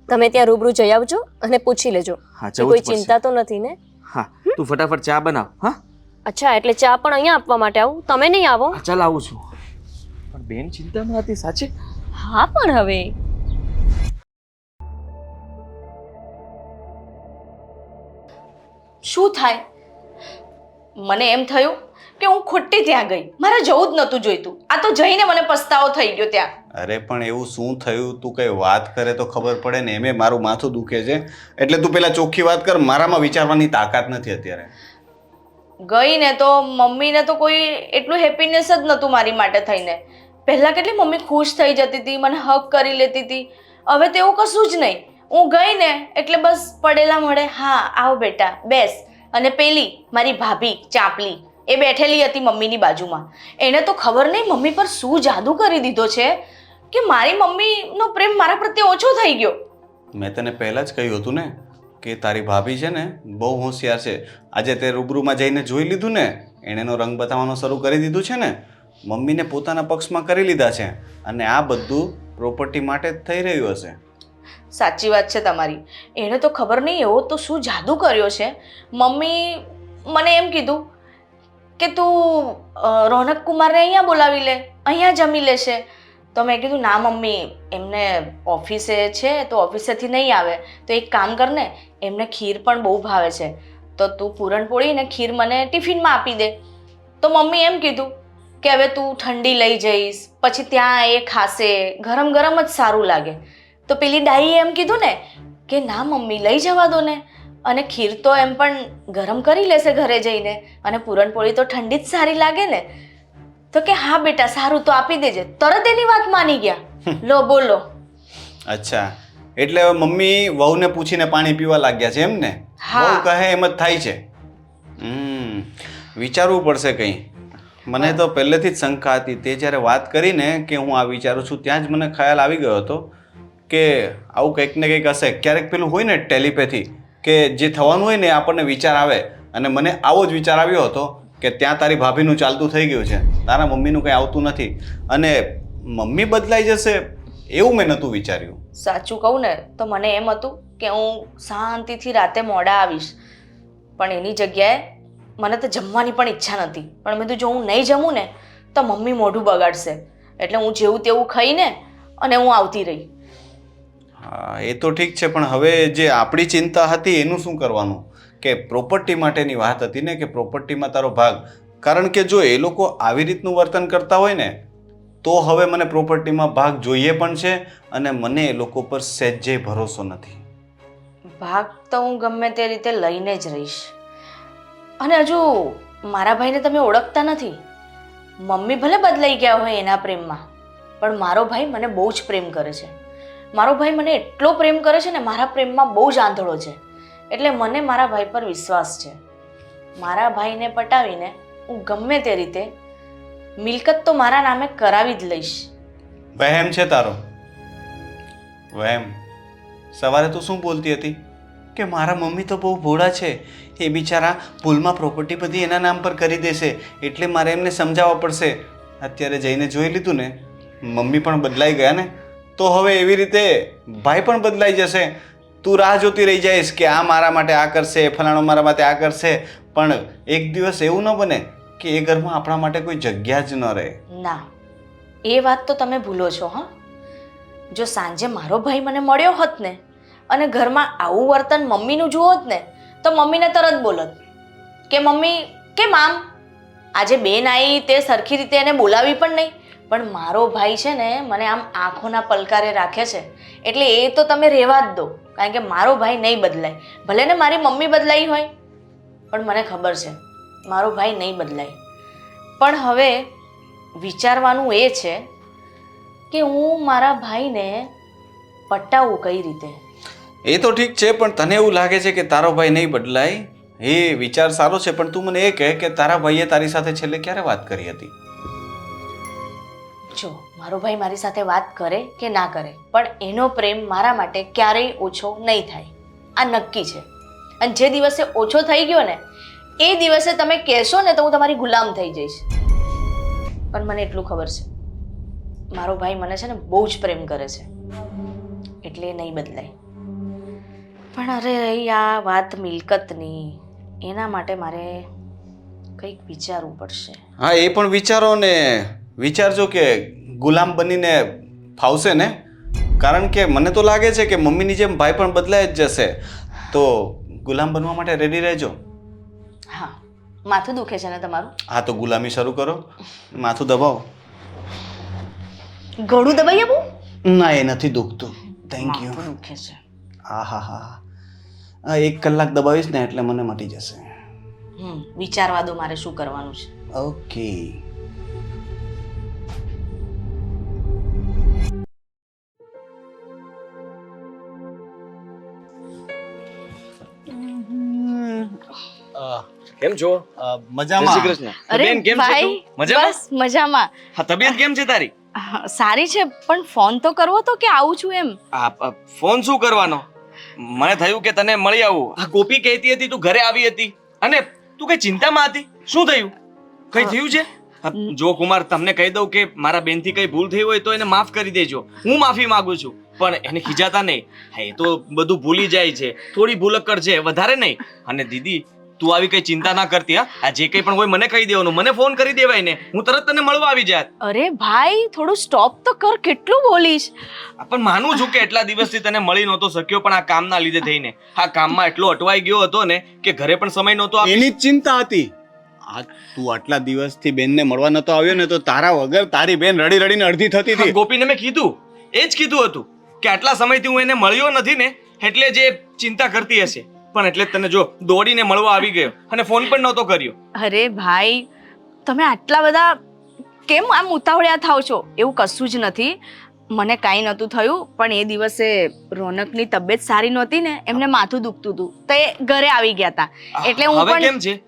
તમે ત્યાં રૂબરૂ જઈ આવજો અને પૂછી લેજો હા કે જવું કોઈ જ પડશે. ચિંતા તો નથી ને. હા તું ફટાફટ ચા બનાવ. હા અચ્છા, એટલે ચા પણ અહીંયા આપવા માટે આવું, તમે નહીં આવો? હા, ચાલ આવું છું. પણ બેન ચિંતામાં હતી સાચે. હા પણ હવે શું થાય? મને એમ થયું કે હું ખોટી ત્યાં ગઈ, મારે જવું જ નહોતું જોઈતું. આ તો જઈને મને પસ્તાવો થઈ ગયો ત્યાં. અરે પણ એવું શું થયું? તું કઈ વાત કરે તો ખબર પડે ને. એમે મારું માથું દુખે છે એટલે તું પેલા ચોખ્ખી વાત કર. મારામાં વિચારવાની તાકાત નથી અત્યારે. ગઈ ને તો મમ્મીને તો કોઈ એટલું હેપીનેસ જ નહોતું મારી માટે થઈને. પહેલાં કેટલી મમ્મી ખુશ થઈ જતી હતી, મને હગ કરી લેતી હતી. હવે તો એવું કશું જ નહીં. હું ગઈ ને એટલે બસ પડેલા મળે, હા આવ બેટા બેસ. અને પેલી મારી ભાભી ચાંપલી એ બેઠેલી હતી મમ્મીની બાજુમાં. એને તો ખબર નહીં મમ્મી પર શું જાદુ કરી દીધો છે કે મારી મમ્મીનો પ્રેમ મારા પ્રત્યે ઓછો થઈ ગયો. મેં તને પહેલાં જ કહ્યું હતું ને કે તારી ભાભી છે ને બહુ હોશિયાર છે. આજે તે રૂબરૂમાં જઈને જોઈ લીધું ને, એણે એનો રંગ બતાવવાનો શરૂ કરી દીધું છે ને. મમ્મીને પોતાના પક્ષમાં કરી લીધા છે અને આ બધું પ્રોપર્ટી માટે જ થઈ રહ્યું હશે. સાચી વાત છે તમારી. એણે તો ખબર નહીં એવો તો શું જાદુ કર્યો છે. મમ્મી મને એમ કીધું કે તું રોનક કુમારને અહીંયા બોલાવી લે, અહીંયા જમી લેશે. તો મેં કીધું ના મમ્મી, એમને ઓફિસે છે તો ઓફિસેથી નહીં આવે તો એક કામ કર ને, એમને ખીર પણ બહુ ભાવે છે તો તું પૂરણપોળી ને ખીર મને ટિફિનમાં આપી દે. તો મમ્મી એમ કીધું કે હવે તું ઠંડી લઈ જઈશ, પછી ત્યાં એ ખાશે, ગરમ ગરમ જ સારું લાગે. તો પેલી ડાઈએ એમ કીધું ને કે ના મમ્મી લઈ જવા દો ને, અને ખીર તો એમ પણ ગરમ કરી લેશે ઘરે જઈને, અને પૂરણપોળી તો ઠંડી જ સારી લાગે ને. તો કે હા બેટા સારું તો આપી દેજે. તરત એની વાત માની ગયા. લો બોલો. અચ્છા, એટલે હવે મમ્મી વહુને પૂછીને પાણી પીવા લાગ્યા છે એમ ને? હા. વહુ કહે એમ જ થાય છે. વિચારવું પડશે કંઈ. મને તો પહેલેથી જ શંકા હતી. તે જ્યારે વાત કરીને કે હું આ વિચારું છું, ત્યાં જ મને ખ્યાલ આવી ગયો હતો કે આવું કંઈક ને કંઈક હશે. ક્યારેક પેલું હોય ને ટેલિપેથી, કે જે થવાનું હોય ને આપણને વિચાર આવે, અને મને આવો જ વિચાર આવ્યો હતો કે ત્યાં તારી ભાભીનું ચાલતું થઈ ગયું છે, તારા મમ્મીનું કંઈ આવતું નથી, અને મમ્મી બદલાઈ જશે એવું મેં નહોતું વિચાર્યું. સાચું કહું ને તો મને એમ હતું કે હું શાંતિથી રાતે મોડા આવીશ, પણ એની જગ્યાએ મને તો જમવાની પણ ઈચ્છા નથી. પણ મેં કીધું જો હું નહીં જમું ને તો મમ્મી મોઢું બગાડશે, એટલે હું જેવું તેવું ખાઈને અને હું આવતી રહી. હા, એ તો ઠીક છે, પણ હવે જે આપણી ચિંતા હતી એનું શું કરવાનું? કે પ્રોપર્ટી માટેની વાત હતી ને, કે પ્રોપર્ટીમાં તારો ભાગ. કારણ કે જો એ લોકો આવી રીતનું વર્તન કરતા હોય ને તો હવે મને પ્રોપર્ટીમાં ભાગ જોઈએ પણ છે, અને મને એ લોકો પર સહેજે ભરોસો નથી. ભાગ તો હું ગમે તે રીતે લઈને જ રહીશ. અને હજુ મારા ભાઈને તમે ઓળખતા નથી. મમ્મી ભલે બદલાઈ ગયા હોય એના પ્રેમમાં, પણ મારો ભાઈ મને બહુ જ પ્રેમ કરે છે. મારો ભાઈ મને એટલો પ્રેમ કરે છે ને, મારા પ્રેમમાં બહુ જ આંધળો છે. એટલે મને મારા ભાઈ પર વિશ્વાસ છે. મારા ભાઈને પટાવીને હું ગમે તે રીતે મિલકત તો મારા નામે કરાવી જ લઈશ. વહેમ છે તારો, વહેમ. સવારે તું શું બોલતી હતી કે મારા મમ્મી તો બહુ ભોળા છે, એ બિચારા ભૂલમાં પ્રોપર્ટી બધી એના નામ પર કરી દેશે, એટલે મારે એમને સમજાવવા પડશે. અત્યારે જઈને જોઈ લીધું ને, મમ્મી પણ બદલાઈ ગયા ને, તો હવે એવી રીતે ભાઈ પણ બદલાઈ જશે. તું રાહ જોતી રહી જઈશ કે આ મારા માટે આ કરશે, ફલાણો મારા માટે આ કરશે, પણ એક દિવસ એવું ન બને કે એ ઘરમાં આપણા માટે કોઈ જગ્યા જ ન રહે. ના, એ વાત તો તમે ભૂલો છો. હા, જો સાંજે મારો ભાઈ મને મળ્યો હોત ને અને ઘરમાં આવું વર્તન મમ્મીનું જુઓ હોત ને, તો મમ્મીને તરત બોલત કે મમ્મી કેમ આમ, આજે બેન આવી તે સરખી રીતે એને બોલાવી પણ નહીં. પણ મારો ભાઈ છે ને મને આમ આંખોના પલકારે રાખે છે, એટલે એ તો તમે રહેવા જ દો. કારણ કે મારો ભાઈ નહીં બદલાય. ભલે ને મારી મમ્મી બદલાઈ હોય, પણ મને ખબર છે મારો ભાઈ નહીં બદલાય. પણ હવે વિચારવાનું એ છે કે હું મારા ભાઈને પટાવું કઈ રીતે. એ તો ઠીક છે, પણ તને એવું લાગે છે કે તારો ભાઈ નહીં બદલાય? એ વિચાર સારો છે, પણ તું મને એ કહે કે તારા ભાઈએ તારી સાથે છેલ્લે ક્યારે વાત કરી હતી? જો મારો ભાઈ મારી સાથે વાત કરે કે ના કરે, પણ એનો પ્રેમ મારા માટે ક્યારેય ઓછો નહીં થાય, આ નક્કી છે. અને જે દિવસે ઓછો થઈ ગયો ને એ દિવસે તમે કહેશો ને તો હું તમારી ગુલામ થઈ જઈશ. પણ મને એટલું ખબર છે મારો ભાઈ મને છે ને બહુ જ પ્રેમ કરે છે, એટલે એ નહીં બદલાય. પણ અરે રહી આ વાત મિલકતની, એના માટે મારે કંઈક વિચારવું પડશે. હા, એ પણ વિચારો ને વિચારજો કે ગુલામ બનીને ફાવશે ને? કારણ કે મને તો લાગે છે કે મમ્મીની જેમ ભાઈ પણ બદલાઈ જ જશે, તો ગુલામ બનવા માટે રેડી રહેજો. હા, માથું દુખે છે ને તમારું? હા, તો ગુલામી શરૂ કરો. માથું દબાવો. ગળું દબાઈ આપું? ના, એ નથી દુખતું. Thank you. માથું દુખે છે. હા હા હા, 1 કલાક દબાવીશ ને એટલે મને મટી જશે. વિચારવા દો મારે શું કરવાનું છે. ઓકે. કેમ છો? મજામાં. જય શ્રી કૃષ્ણ. બેન કેમ છે તું? મજામાં? બસ મજામાં. હા, તબિયત કેમ છે તારી? સારી છે, પણ ફોન તો કરવો તો કે આવું છું એમ. ફોન શું કરવાનો? મને થયું કે તને મળી આવું. આ ગોપી કહેતી હતી તું ઘરે આવી હતી અને તું કઈ ચિંતામાં હતી. શું થયું? કઈ થયું છે? જો કુમાર, તમને કહી દઉં કે મારા બેનથી કઈ ભૂલ થઈ હોય તો એને માફ કરી દેજો. હું માફી માંગુ છું, પણ એને ખીજાતા નહીં. હા, એ તો બધું ભૂલી જાય છે, થોડી ભૂલક્કડ છે, વધારે નહીં. અને દીદી, તું આવી કઈ ચિંતા ના કરતી હા. આ જે કઈ પણ હોય મને કહી દેવાનું, મને ફોન કરી દેવાય ને, હું તરત તને મળવા આવી જાત. અરે ભાઈ થોડું સ્ટોપ તો કર, કેટલું બોલીશ. પણ માનું છું કે એટલા દિવસથી તને મળી નહોતો શક્યો, પણ આ કામના લીધે થઈને આ કામમાં એટલો અટવાઈ ગયો હતો ને કે ઘરે પણ સમય નહોતો આપ્યો. એની જ ચિંતા હતી. આ તું આટલા દિવસથી બેનને મળવા નતો આવ્યો ને તો તારા વગર તારી બેન રડી રડીને અડધી થતી હતી. ગોપીને મેં કીધું, એ જ કીધું હતું કે આટલા સમયથી હું એને મળ્યો નથી ને એટલે જે ચિંતા કરતી હશે, પણ એટલે જ તને જો દોડીને મળવા આવી ગયો અને ફોન પણ નહોતો કર્યો. અરે ભાઈ તમે આટલા બધા કેમ આમ ઉતાવળ્યા થાવ છો? એવું કશું જ નથી, મને કાંઈ નહોતું થયું, પણ એ દિવસે રોનકની તબિયત સારી નહોતી ને, એમને માથું દુખતું હતું તો એ ઘરે આવી ગયા હતા, એટલે હું હવે પણ કેમ છે?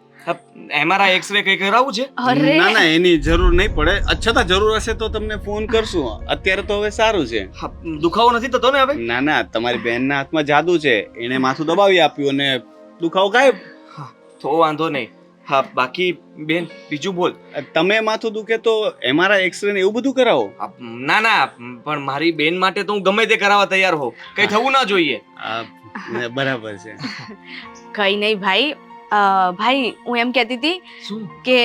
MRI એક્સરે કઈ કરાવવું છે? અરે ના ના એની જરૂર નહીં પડે. છતાં જરૂર હશે તો તમને ફોન કરશું. અત્યારે તો હવે સારું છે. હા, દુખાવો નથી થતો ને હવે? ના ના તમારી બેનના હાથમાં જાદુ છે. એને માથું દબાવી આપ્યું અને દુખાવો ગાયબ. તો વાંધો નહીં. હા, બાકી બેન બીજું બોલ. તમે માથું દુખે તો MRI એક્સરે ને એવું બધું કરાવો. ના ના, પણ મારી બેન માટે તો હું ગમે તે કરાવવા તૈયાર હોઉં, કઈ થવું ના જોઈએ. બરાબર છે. કંઈ નહીં ભાઈ. ભાઈ હું એમ કહેતી હતી શું? કે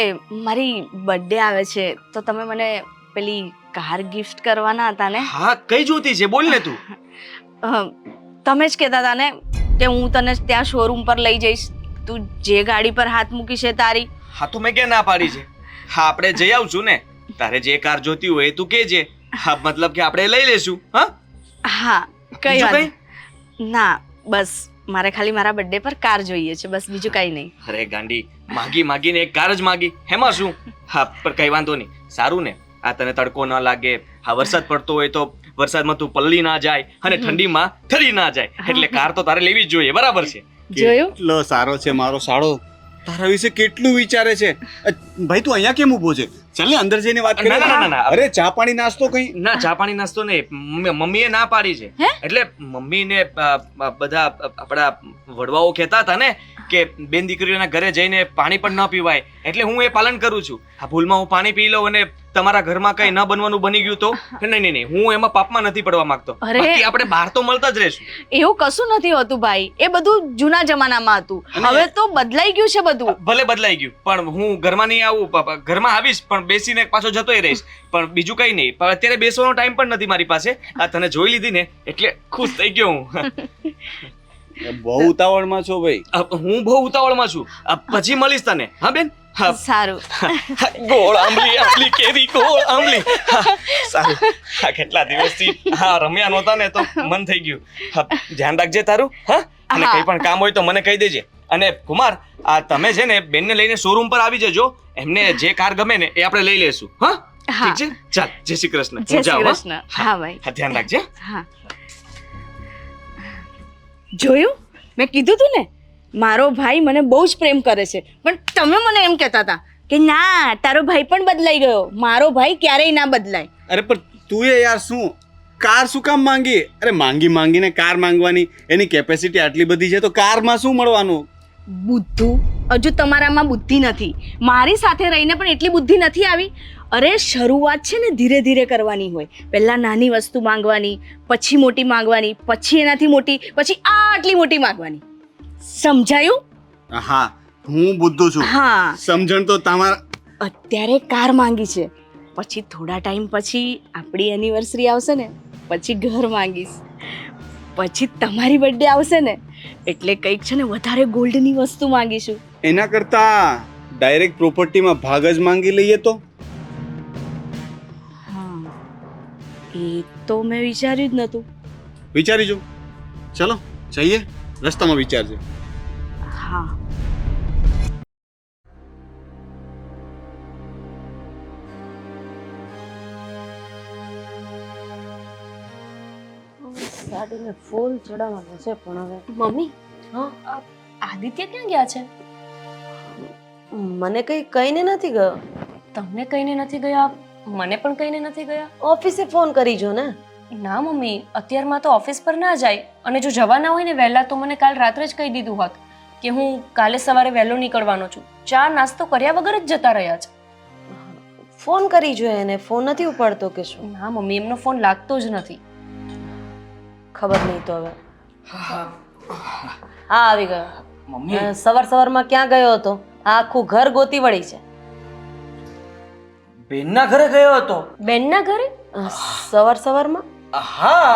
મારી બર્થડે આવે છે તો તમે મને પેલી કાર ગિફ્ટ કરવાના હતા ને? હા, કઈ જોતી છે બોલ ને તું. તમે જ કહેતા હતા ને કે હું તને ત્યાં શોરૂમ પર લઈ જઈશ, તું જે ગાડી પર હાથ મૂકી છે તારી. હા, તો મેં ક્યાં ના પાડી છે? હા, આપણે જઈ આવશું ને, તારે જે કાર જોતી હોય એ તું કહેજે. હા, મતલબ કે આપણે લઈ લેશું. હા હા, કઈ બીજું વાત કંઈ? ના, બસ મારે ખાલી મારા બર્થડે પર કાર જોઈએ છે, બસ બીજું કઈ નહીં. અરે ગાંડી, માગી માગીને એક કાર જ માગી, હેમાં શું? હા, પણ કઈ વાંધો નહીં, સારું ને. આ તને તડકો ન લાગે, હા વરસાદ પડતો હોય તો વરસાદમાં તું પલળી ના જાય અને ઠંડીમાં ઠરી ના જાય, એટલે કાર તો તારે લેવી જ જોઈએ. બરાબર છે? જોયું? કેટલો સારો છે મારો સાળો. તારા વિશે કેટલું વિચારે છે. ભાઈ તું અહીંયા કેમ ઊભો છે? ચાલ ને અંદર જઈને વાત કરીએ. ના, ના, ના, ના. અરે ચા પાણી નાસ્તો કઈ? ના, ચા પાણી નાસ્તો નહીં, મમ્મીએ ના પાડી છે. એટલે મમ્મીને બધા આપણા વડવાઓ કહેતા હતા ને કે બેન દીકરીઓના ઘરે જઈને પાણી પણ ન પીવાય, એટલે હું એ પાલન કરું છું. આ ભૂલમાં હું પાણી પી લઉં અને તમારા ઘરમાં કઈ ન બનવાનું બની ગયું તો નહીં નહીં, હું એમાં પાપમાં નથી પડવા માંગતો. અરે! બાકી આપણે બહાર તો મળતા જ રહેશું. એવું કશું નથી હોતું ભાઈ, એ બધું જૂના જમાનામાં હતું, હવે તો બદલાઈ ગયું છે બધું. ભલે બદલાઈ ગયું, પણ હું ઘરમાં નહીં આવું, ઘરમાં આવીશ પણ બેસીને પાછો જતોય રહીશ, પણ બીજું કઈ નહીં. પણ અત્યારે બેસવાનો ટાઈમ પણ નથી મારી પાસે. આ તને જોઈ લીધી ને એટલે ખુશ થઈ ગયો હું. બહુ ઉતાવળમાં છો ભાઈ. હું બહુ ઉતાવળમાં છું. પછી મળીશ તને. હા બેન? હા, સારું. ગોળ આંબલી આંબલી કેવી ગોળ આંબલી. સારું. હા, કેટલા દિવસથી હા રમ્યા નહોતા ને તો મન થઈ ગયું. હા, ધ્યાન રાખજે તારું. હા, અને કઈ પણ કામ હોય તો મને કહી દેજે. અને કુમાર, આ તમે છે ને બેનને લઈને શોરૂમ પર આવી જજો, એમને જે કાર ગમે ને એ આપણે લઈ લેશું. હા, ઠીક છે? ચાલ, જય શ્રી કૃષ્ણ. જય હું શ્રી જાઉં, કૃષ્ણ. હા ભાઈ. હા, ધ્યાન રાખજે. હા, જોયું? મેં કીધું તું ને મારો ભાઈ મને બહુ જ પ્રેમ કરે છે, પણ તમે મને એમ કહેતા હતા કે ના તારો ભાઈ પણ બદલાઈ ગયો. મારો ભાઈ ક્યારેય ના બદલાય. અરે પણ તું એ યાર શું કાર શું કામ માંગી? અરે માંગીને કાર માંગવાની, એની કેપેસિટી આટલી બધી છે તો કારમાં શું મળવાનું? બુદ્ધુ, હજુ તમારામાં બુદ્ધિ નથી. મારી સાથે રહીને પણ એટલી બુદ્ધિ નથી આવી. અરે શરૂઆત છે ને ધીરે ધીરે કરવાની હોય. પહેલા નાની વસ્તુ માંગવાની, પછી મોટી માંગવાની, પછી એનાથી મોટી, પછી આટલી મોટી માંગવાની. સમજાયું? હા, હું બુદ્ધુ છું. હા. સમજણ તો તમારા. અત્યારે કાર માંગી છે, પછી થોડા ટાઈમ પછી આપણી એનિવર્સરી આવશે ને પછી ઘર માંગીશ, પછી તમારી બર્થડે આવશે ને એટલે કંઈક છે ને વધારે ગોલ્ડની વસ્તુ માંગીશું. એના કરતા ડાયરેક્ટ પ્રોપર્ટીમાં ભાગ જ માંગી લઈએ તો? હા, એ તો મેં વિચાર્યું જ નહોતું. વિચારી જો. ચલો જઈએ, રસ્તામાં વિચારજે. હા. સાડીને ફૂલ ચડાવવાનું છે પણ હવે મમ્મી, હા આદિત્ય ક્યાં ગયા છે? મને કઈ કહીને નથી ગયો. તમને કહીને નથી ગયા, મને પણ કહીને નથી ગયા. ઓફિસે ફોન કરી જો ને. ના મમ્મી, અત્યારમાં તો ઓફિસ પર ના જાય, અને જો જવાના હોય ને વહેલા તો મને કાલ રાત્રે જ કહી દીધું હોત કે હું કાલે સવારે વહેલો નીકળવાનો છું. ચા નાસ્તો કર્યા વગર જ જતા રહ્યા છે. ફોન કરી જો એને, ફોન નથી ઉપાડતો કે શું? ના મમ્મી, એમનો ફોન લાગતો જ નથી. ખબર નહીં તો હવે. હા આવી ગયો. મમ્મી સવાર સવારમાં ક્યાં ગયો હતો? આ આખું ઘર ગોતી વળી છે. બેનના ઘરે ગયો હતો. બેનના ઘરે? સવાર સવારમાં? હા,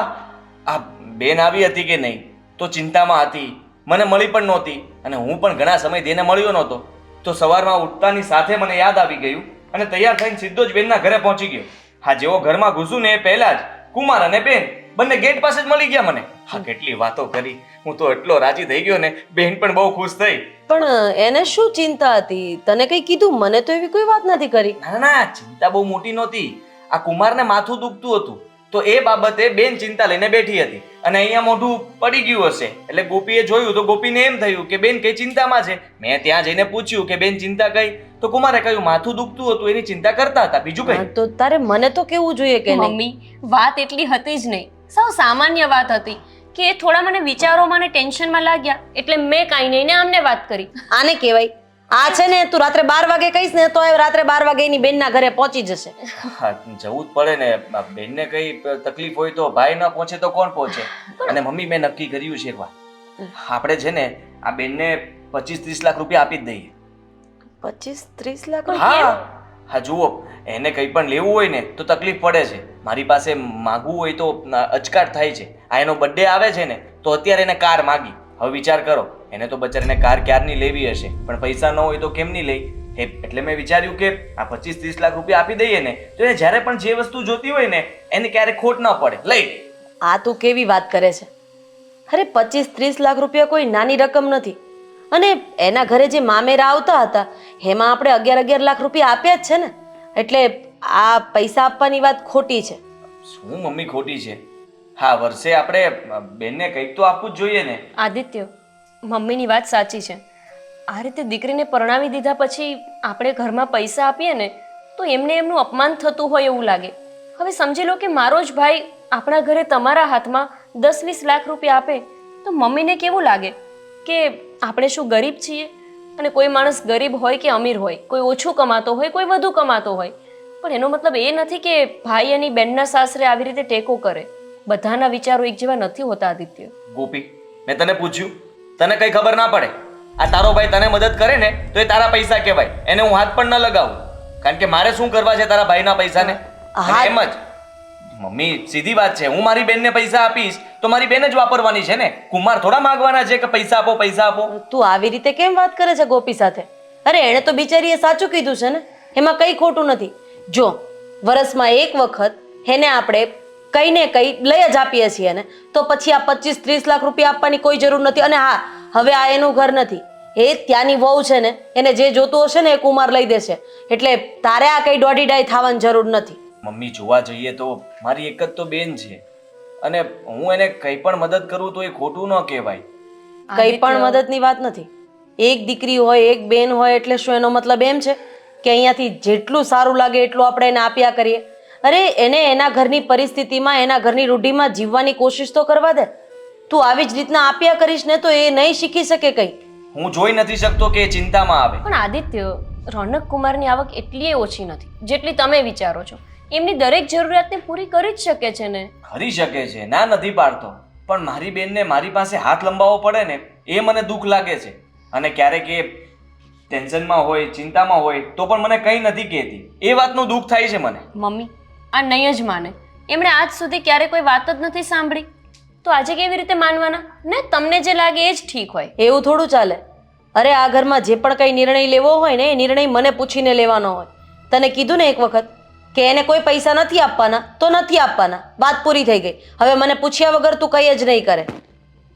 આ બેન આવી હતી કે નહીં તો ચિંતામાં હતી, મને મળી પણ નહોતી અને હું પણ ઘણા સમયથી એને મળ્યો નહોતો. તો સવારમાં ઉઠતાની સાથે મને યાદ આવી ગયું અને તૈયાર થઈને સીધો જ બેનના ઘરે પહોંચી ગયો. હા, જેવો ઘરમાં ઘૂસું ને એ પહેલા જ કુમાર અને બેન બંને ગેટ પાસે જ મળી ગયા મને. હા, કેટલી વાતો કરી, હું તો એટલો રાજી થઈ ગયો ને, બેન પણ બહુ ખુશ થઈ. પણ એને શું ચિંતા હતી? તને કઈ કીધું? મને તો એવી કોઈ વાત નથી કરી. ના ના, ચિંતા બહુ મોટી નહોતી. આ કુમારને માથું દુખતું હતું તો એ બાબતે બેન ચિંતા લઈને બેઠી હતી અને અહીંયા મોઢું પડી ગયું હશે એટલે ગોપીએ જોયું તો ગોપીને એમ થયું કે બેન કઈ ચિંતામાં છે. મેં ત્યાં જઈને પૂછ્યું કે બેન ચિંતા કઈ, તો કુમારે કહ્યું માથું દુખતું હતું, એની ચિંતા કરતા હતા, બીજું કઈ. તો તારે મને તો કેવું જોઈએ કે નહીં? મમ્મી, વાત એટલી હતી જ નહીં, સાવ સામાન્ય વાત હતી કે એ થોડા મને વિચારોમાં ને ટેન્શનમાં લાગ્યા એટલે મેં કાંઈ નહીં ને આમને વાત કરી. આને કહેવાય? આ છે ને, તું રાત્રે 12 વાગે કહીશ ને તો એ રાત્રે 12 વાગે એની બેનના ઘરે પહોંચી જશે. હા, જવું જ પડે ને. બેનને કઈ તકલીફ હોય તો ભાઈ ન પહોંચે તો કોણ પહોંચે? અને મમ્મી, મેં નક્કી કર્યું છે એક વાત, આપણે છે ને આ બેનને 25-30 લાખ રૂપિયા આપી જ દઈએ. 25-30 લાખ? હા હા, જુઓ, એને કંઈ પણ લેવું હોય ને તો તકલીફ પડે છે, મારી પાસે માગવું હોય તો અચકાટ થાય છે. આ એનો બર્થડે આવે છે ને તો અત્યારે એને કાર માગી. હવે વિચાર કરો, એને તો બચારીને કાર ક્યારની લેવી હશે પણ પૈસા ન હોય તો કેમની લઈ? એટલે મેં વિચાર્યું કે આ 25-30 લાખ રૂપિયા આપી દઈએ ને તો એને જ્યારે પણ જે વસ્તુ જોતી હોય ને એને ક્યારેક ખોટ ન પડે, લઈ લે. આ તું કેવી વાત કરે છે? અરે 25-30 લાખ રૂપિયા કોઈ નાની રકમ નથી. અને એના ઘરે જે મામેરા આવતા હતા એમાં આપણે 11-11 લાખ રૂપિયા આપ્યા જ છે ને, એટલે આ પૈસા આપવાની વાત ખોટી છે. શું મમ્મી ખોટી છે? હા, વર્ષે આપણે બેનને કંઈક તો આપવું જ જોઈએ ને. આદિત્ય, મમ્મીની વાત સાચી છે. આ રીતે દીકરીને પરણાવી દીધા પછી આપણે ઘરમાં પૈસા આપીએ ને તો એમને એમનું અપમાન થતું હોય એવું લાગે. હવે સમજી લો કે મારો જ ભાઈ આપણા ઘરે તમારા હાથમાં 10-20 લાખ રૂપિયા આપે તો મમ્મીને કેવું લાગે કે આપણે શું ગરીબ છીએ? અને કોઈ માણસ ગરીબ હોય કે અમીર હોય, કોઈ ઓછું કમાતો હોય, કોઈ વધુ કમાતો હોય, પણ એનો મતલબ એ નથી કે ભાઈ એની બેનના સાસરે આવી રીતે ટેકો કરે. બધાના વિચારો એક જેવા નથી હોતા આદિત્ય. ગોપી, મેં તને પૂછ્યું, તને કઈ ખબર ના પડે? આ તારો ભાઈ તને મદદ કરે ને તો એ તારા પૈસા કહેવાય, એને હું હાથ પણ ન લગાવું, કારણ કે મારે શું કરવા છે તારા ભાઈના પૈસાને? એમ જ મમ્મી, સીધી વાત છે, હું મારી બેનને પૈસા આપીશ તો મારી બેન જ વાપરવાની છે ને, કુમાર થોડા માંગવાના છે કે પૈસા આપો પૈસા આપો. તું આવી રીતે કેમ વાત કરે છે ગોપી સાથે? અરે એણે તો બિચારીએ સાચું કીધું છે ને, એમાં કઈ ખોટું નથી. જો વર્ષમાં એક વખત એને આપણે કઈ ને કઈ લઈ જ આપીએ છીએ ને, તો પછી આ 25-30 લાખ રૂપિયા આપવાની કોઈ જરૂર નથી. અને હા, હવે આ એનું ઘર નથી, એ ત્યાંની વહુ છે ને, એને જે જોતું હશે ને એ કુમાર લઈ દેશે, એટલે તારે આ કઈ દોઢી ડાય થવાની જરૂર નથી. મમ્મી, જોવા જઈએ તો મારી એક જ તો બેન છે અને હું એને કઈ પણ મદદ કરું તો એ ખોટું ન કહેવાય. કઈ પણ મદદની વાત નથી. એક દીકરી હોય, એક બેન હોય એટલે શું એનો મતલબ એમ છે કે અહીંયાથી જેટલું સારું લાગે એટલું આપણે એને આપ્યા કરીએ? અરે એને એના ઘરની પરિસ્થિતિમાં, એના ઘરની રૂઢિમાં જીવવાની કોશિશ તો કરવા દે. તું આવી જ રીતના આપ્યા કરીશ ને તો એ નહીં શીખી શકે કઈ. હું જોઈ નથી શકતો કે એ ચિંતામાં આવે. પણ આદિત્ય, રોનક કુમારની આવક એટલી ઓછી નથી જેટલી તમે વિચારો છો. એમની દરેક જરૂરિયાતને પૂરી કરી જ શકે છે ને. કરી શકે છે, ના નથી પાડતો, પણ મારી બેનને મારી પાસે હાથ લંબાવવો પડે ને એ મને દુઃખ લાગે છે. અને ક્યારેક એ ટેન્શનમાં હોય, ચિંતામાં હોય તો પણ મને કંઈ નથી કહેતી, એ વાતનું દુઃખ થાય છે મને. મમ્મી, આ નહીં જ માને. એમણે આજ સુધી ક્યારે કોઈ વાત જ નથી સાંભળી તો આજે કેવી રીતે માનવાના? ને તમને જે લાગે એ જ ઠીક હોય. એવું થોડું ચાલે. અરે આ ઘરમાં જે પણ કઈ નિર્ણય લેવો હોય ને એ નિર્ણય મને પૂછીને લેવાનો હોય. તને કીધું ને એક વખત કે એને કોઈ પૈસા નથી આપવાના તો નથી આપવાના, વાત પૂરી થઈ ગઈ. હવે મને પૂછ્યા વગર તું કઈ જ નહીં કરે.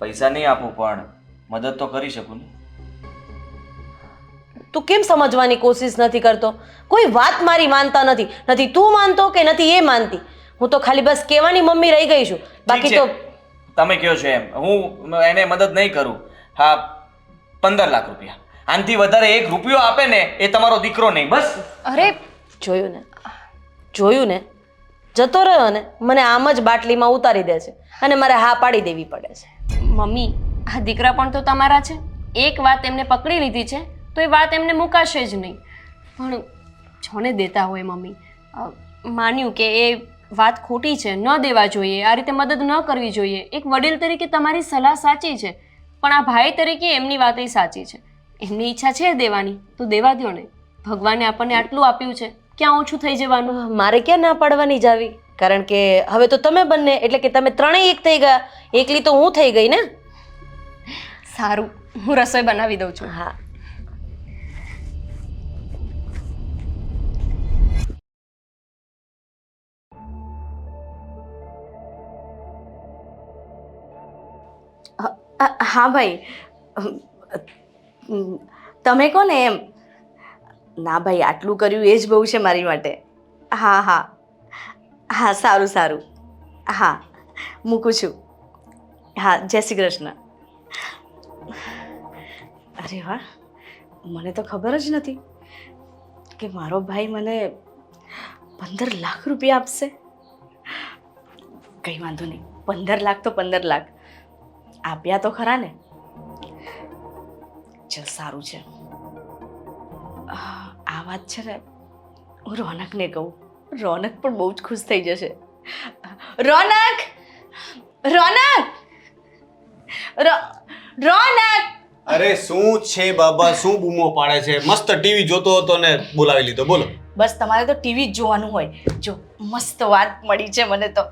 પૈસા નહીં આપું પણ મદદ તો કરી શકું ને. તું કેમ સમજવાની કોશિશ નથી કરતો? કોઈ વાત મારી માનતા નથી, નથી તું માનતો કે નથી એ માનતી. હું તો ખાલી બસ કહેવાની મમ્મી રહી ગઈ છું, બાકી તો તમે કહો છો એમ હું એને મદદ નહીં કરું. હા, 15 લાખ રૂપિયા, આનાથી વધારે 1 રૂપિયો આપે ને એ તમારો દીકરો નહીં, બસ. અરે જોયું ને, જતો રહ્યો ને, મને આમ જ બાટલીમાં ઉતારી દે છે અને મારે હા પાડી દેવી પડે છે. મમ્મી, આ દીકરા પણ તો તમારા છે. એક વાત એમને પકડી લીધી છે તો એ વાત એમને મુકાશે જ નહીં. પણ જોને દેતા હોય મમ્મી, માન્યું કે એ વાત ખોટી છે, ન દેવા જોઈએ, આ રીતે મદદ ન કરવી જોઈએ. એક વડીલ તરીકે તમારી સલાહ સાચી છે, પણ આ ભાઈ તરીકે એમની વાત એ સાચી છે. એમની ઈચ્છા છે દેવાની તો દેવા દો ને. ભગવાને આપણને આટલું આપ્યું છે, ક્યાં ઓછું થઈ જવાનું? મારે ક્યાં ના પાડવાની જ આવી, કારણ કે હવે તો તમે બંને એટલે કે તમે ત્રણેય એક થઈ ગયા, એકલી તો હું થઈ ગઈ ને. સારું, હું રસોઈ બનાવી દઉં છું. હા. હા ભાઈ, તમે કોને એમ? ના ભાઈ, આટલું કર્યું એ જ બહુ છે મારી માટે. હા હા હા, સારું સારું. હા, મૂકું છું. હા, જય શ્રી કૃષ્ણ. અરે વાહ, મને તો ખબર જ નથી કે મારો ભાઈ મને 15 લાખ રૂપિયા આપશે. કંઈ વાંધો નહીં, 15 લાખ તો 15 લાખ આપ્યા તો ખરા ને. ચલ, સારું છે. આ વાત છે ને, હું રોનકને કહું. રોનક પણ બહુ જ ખુશ થઈ જશે. રોનક, રોનક, રોનક! અરે શું છે બાબા, શું બૂમો પાડે છે? મસ્ત ટીવી જોતો હતો ને બોલાવી લીધો. બોલો. બસ તમારે તો ટીવી જ જોવાનું હોય. જો મસ્ત વાત મળી છે મને તો.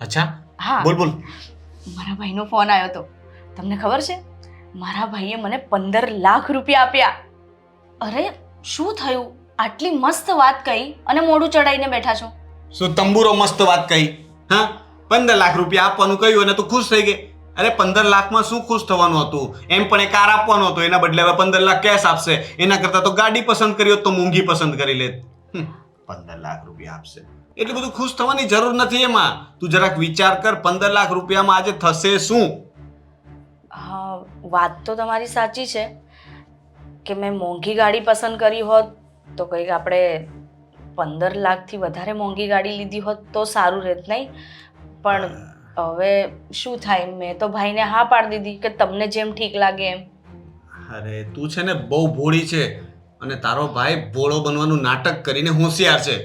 અચ્છા, હા, બોલ બોલ. મારા ભાઈનો ફોન આવ્યો હતો. તમને ખબર છે, મારા ભાઈએ મને 15 લાખ રૂપિયા આપ્યા. અરે શું થયું? આટલી મસ્ત વાત કહી અને મોઢું ચડાઈને બેઠા છો. શું તંબુરો મસ્ત વાત કહી? હા, 15 લાખ રૂપિયા આપવાનું કહ્યું અને તું ખુશ થઈ ગઈ. અરે 15 લાખમાં શું ખુશ થવાનું હતું? એમ પણ એ કાર આપવાનો હતો, એના બદલે હવે 15 લાખ કેશ આપશે. એના કરતાં તો ગાડી પસંદ કરી હોત તો મોંઘી પસંદ કરી લેત. 15 લાખ રૂપિયા આપશે એટલું બધું ખુશ થવાની જરૂર નથી એમાં. તું જરાક વિચાર કર, 15 લાખ રૂપિયામાં આજે થશે શું? હા, વાત તો તમારી સાચી છે કે મેં મોંઘી ગાડી પસંદ કરી હોત તો કંઈક આપણે 15 લાખથી વધારે મોંઘી ગાડી લીધી હોત તો સારું રહેત નહીં? પણ હવે શું થાય, મેં તો ભાઈને હા પાડી દીધી કે તમને જેમ ઠીક લાગે એમ. અરે તું છે ને બહુ ભોળી છે, અને તારો ભાઈ ભોળો બનવાનું નાટક કરીને હોશિયાર છે.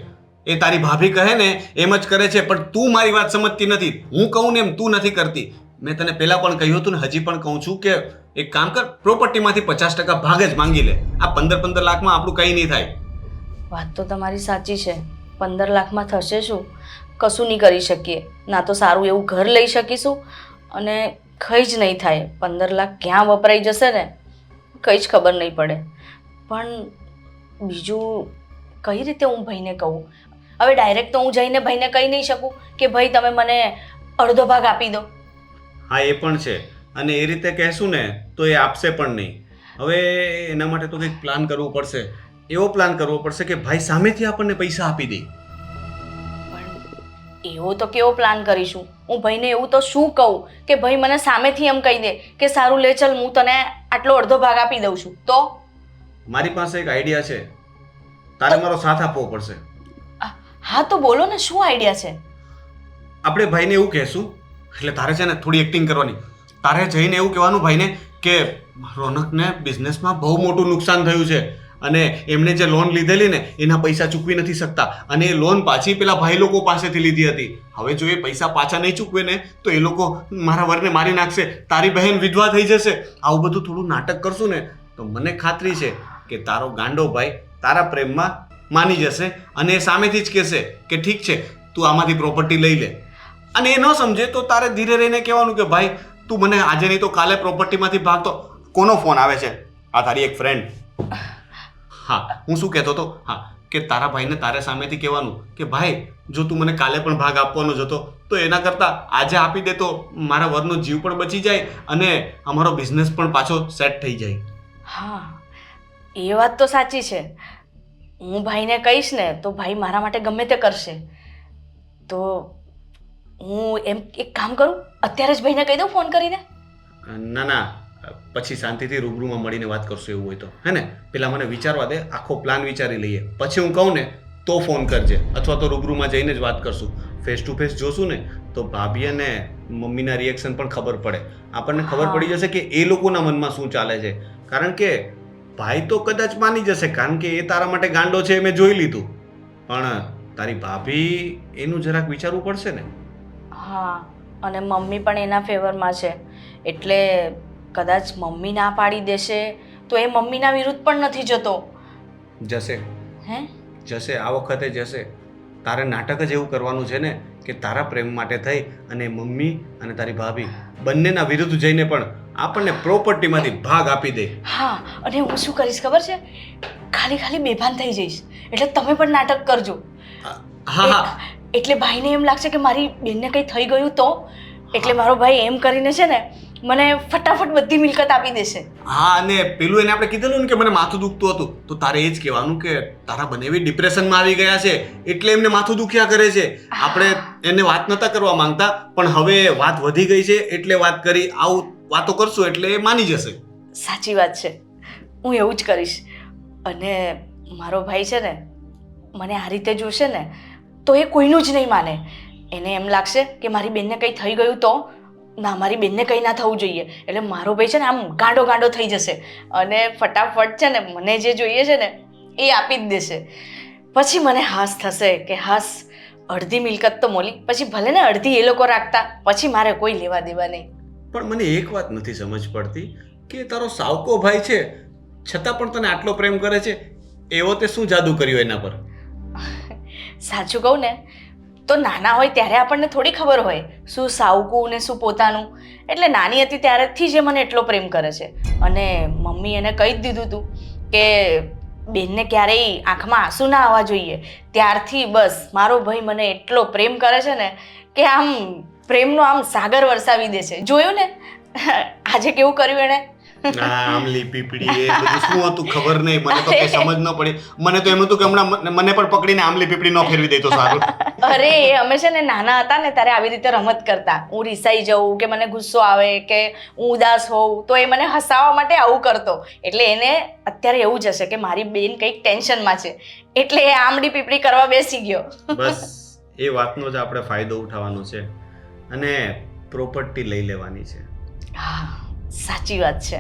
એ તારી ભાભી કહે ને એમ જ કરે છે, પણ તું મારી વાત સમજતી નથી. હું કહું ને એમ તું નથી કરતી. મેં તને પહેલા પણ કહ્યું હતું ને હજી પણ કહું છું કે એક કામ કર, પ્રોપર્ટીમાંથી 50% ભાગ જ માંગી લે. આ 15 લાખમાં આપણું કંઈ નહીં થાય. વાત તો તમારી સાચી છે. 15 લાખમાં થશે શું? કશું નહીં કરી શકીએ. ના તો સારું એવું ઘર લઈ શકીશું અને કંઈ જ નહીં થાય. 15 લાખ ક્યાં વપરાઈ જશે ને કંઈ જ ખબર નહીં પડે. પણ બીજું કઈ રીતે હું ભાઈને કહું? હવે ડાયરેક્ટ તો હું જઈને ભાઈને કહી નહીં શકું કે ભાઈ તમે મને અડધો ભાગ આપી દો. હા, એ પણ છે. અને એ રીતે કહેશું ને તો એ આપશે પણ નહીં. હવે એના માટે તો કંઈક પ્લાન કરવો પડશે. એવો પ્લાન કરવો પડશે કે ભાઈ સામેથી આપણને પૈસા આપી દે. પણ એવો તો કેવો પ્લાન કરીશું? હું ભાઈને એવું તો શું કહું કે ભાઈ મને સામેથી એમ કહી દે કે સારું લે ચલ હું તને આટલો અડધો ભાગ આપી દઉં છું. તો મારી પાસે એક આઈડિયા છે, તારે મારો સાથ આપવો પડશે. હા તો બોલો ને, શું આઈડિયા છે? આપણે ભાઈને એવું કહેશું, એટલે તારે છે ને થોડી એક્ટિંગ કરવાની. તારે જઈને એવું કહેવાનું ભાઈને કે રોનકને બિઝનેસમાં બહુ મોટું નુકસાન થયું છે અને એમને જે લોન લીધેલી ને એના પૈસા ચૂકવી નથી શકતા, અને એ લોન પાછી પેલા ભાઈ લોકો પાસેથી લીધી હતી. હવે જો એ પૈસા પાછા નહીં ચૂકવે ને તો એ લોકો મારા વરને મારી નાખશે, તારી બહેન વિધવા થઈ જશે. આવું બધું થોડું નાટક કરશું ને તો મને ખાતરી છે કે તારો ગાંડો ભાઈ તારા પ્રેમમાં માની જશે અને એ સામેથી જ કહેશે કે ઠીક છે તું આમાંથી પ્રોપર્ટી લઈ લે. અને એ ન સમજે તો તારે ધીરે રહીને કહેવાનું કે ભાઈ તું મને આજે નહીં તો કાલે પ્રોપર્ટીમાંથી ભાગ તો. કોનો ફોન આવે છે? આ તારી એક ફ્રેન્ડ. હા, હું શું કહેતો હતો? હા, કે તારા ભાઈને તારે સામેથી કહેવાનું કે ભાઈ જો તું મને કાલે પણ ભાગ આપવાનો જ હતો તો એના કરતાં આજે આપી દે તો મારા વરનો જીવ પણ બચી જાય અને અમારો બિઝનેસ પણ પાછો સેટ થઈ જાય. હા, એ વાત તો સાચી છે. હું ભાઈને કહીશ ને તો ભાઈ મારા માટે ગમે તે કરશે. તો હું એમ એક કામ કરું, અત્યારે જ ભાઈને કહી દઉં ફોન કરીને. ના ના, પછી શાંતિથી રૂબરૂમાં મળીને વાત કરશું એવું હોય તો, હે ને? પેલા મને વિચારવા દે, આખો પ્લાન વિચારી લઈએ, પછી હું કહું ને તો ફોન કરજે, અથવા તો રૂબરૂમાં જઈને જ વાત કરશું. ફેસ ટુ ફેસ જોશું ને તો ભાભી અને મમ્મીના રિએક્શન પણ ખબર પડે. આપણને ખબર પડી જશે કે એ લોકોના મનમાં શું ચાલે છે. કારણ કે ભાઈ તો કદાચ માની જશે કારણ કે એ તારા માટે ગાંડો છે એ મેં જોઈ લીધું, પણ તારી ભાભી એનું જરાક વિચારવું પડશે ને. હા, અને મમ્મી પણ એના ફેવરમાં છે એટલે કદાચ મમ્મી ના પાડી દેશે તો એ મમ્મીના વિરુદ્ધ પણ નથી જતો. જશે હે? જશે, આ વખતે જશે. તારે નાટક જ એવું કરવાનું છે ને કે તારા પ્રેમ માટે થઈ અને મમ્મી અને તારી ભાભી બંનેના વિરુદ્ધ જઈને પણ આપણને પ્રોપર્ટીમાંથી ભાગ આપી દે. હા, અને હું શું કરીશ ખબર છે? ખાલી ખાલી બેભાન થઈ જઈશ. એટલે તમે પણ નાટક કરજો. હા હા, એટલે ભાઈને એમ લાગશે કે મારી બેનને કંઈ થઈ ગયું તો એટલે મારો ભાઈ એમ કરીને છે ને મને ફટાફટ બધી મિલકત આપી દેશે. હા, અને પેલું એને આપણે કીધેલું ને કે મને માથું દુખતું હતું, તો તારે એ જ કહેવાનું કે તારા બંનેવી ડિપ્રેશનમાં આવી ગયા છે એટલે એમને માથું દુખ્યા કરે છે. આપણે એને વાત નતા કરવા માંગતા, પણ હવે વાત વધી ગઈ છે એટલે વાત કરી. આવું વાતો કરશું એટલે એ માની જશે. સાચી વાત છે, હું એવું જ કરીશ. અને મારો ભાઈ છે ને મને આ રીતે જોશે ને તો એ કોઈનું જ નહીં માને. એને એમ લાગશે કે મારી બેનને કંઈ થઈ ગયું તો ના, મારી બેનને કંઈ ના થવું જોઈએ. એટલે મારો ભાઈ છે ને આમ ગાંડો ગાંડો થઈ જશે અને ફટાફટ છે ને મને જે જોઈએ છે ને એ આપી જ દેશે. પછી મને હાસ થશે કે હાસ, અડધી મિલકત તો મોલી, પછી ભલે ને અડધી એ લોકો રાખતા, પછી મારે કોઈ લેવા દેવા નહીં. પણ મને એક વાત નથી સમજ પડતી કે તારો સાવકો ભાઈ છે છતાં પણ તને આટલો પ્રેમ કરે છે. એવો તે શું જાદુ કર્યો એના પર? સાચું કહું ને તો નાના હોય ત્યારે આપણને થોડી ખબર હોય શું સાવકું ને શું પોતાનું. એટલે નાની હતી ત્યારેથી જ એ મને એટલો પ્રેમ કરે છે. અને મમ્મી એને કહી જ દીધું હતું કે બેનને ક્યારેય આંખમાં આંસુ ના આવવા જોઈએ. ત્યારથી બસ મારો ભાઈ મને એટલો પ્રેમ કરે છે ને કે આમ પ્રેમનો આમ સાગર વરસાવી દે છે. જોયું ને આજે કેવું કર્યું એણે? આમલી પીપળી એ બધું શું હતું ખબર નહીં, મને તો કઈ સમજ ન પડી. મને તો એમ હતું કે હમણાં મને પણ પકડીને આમલી પીપળી ન ફેરવી દે તો સારું. અરે અમે છે ને નાના હતા ને ત્યારે આવી રીતે રમત કરતા. હું રિસાઈ જાઉં કે મને ગુસ્સો આવે કે હું ઉદાસ હોઉં તો એ મને હસાવવા માટે આવું કરતો. એટલે એને અત્યારે એવું જ હશે કે મારી બેન કંઈક ટેન્શનમાં છે એટલે એ આમડી પીપળી કરવા બેસી ગયો. બસ એ વાતનો જ આપણે ફાયદો ઉઠાવવાનો છે અને પ્રોપર્ટી લઈ લેવાની છે. હા, સાચી વાત છે.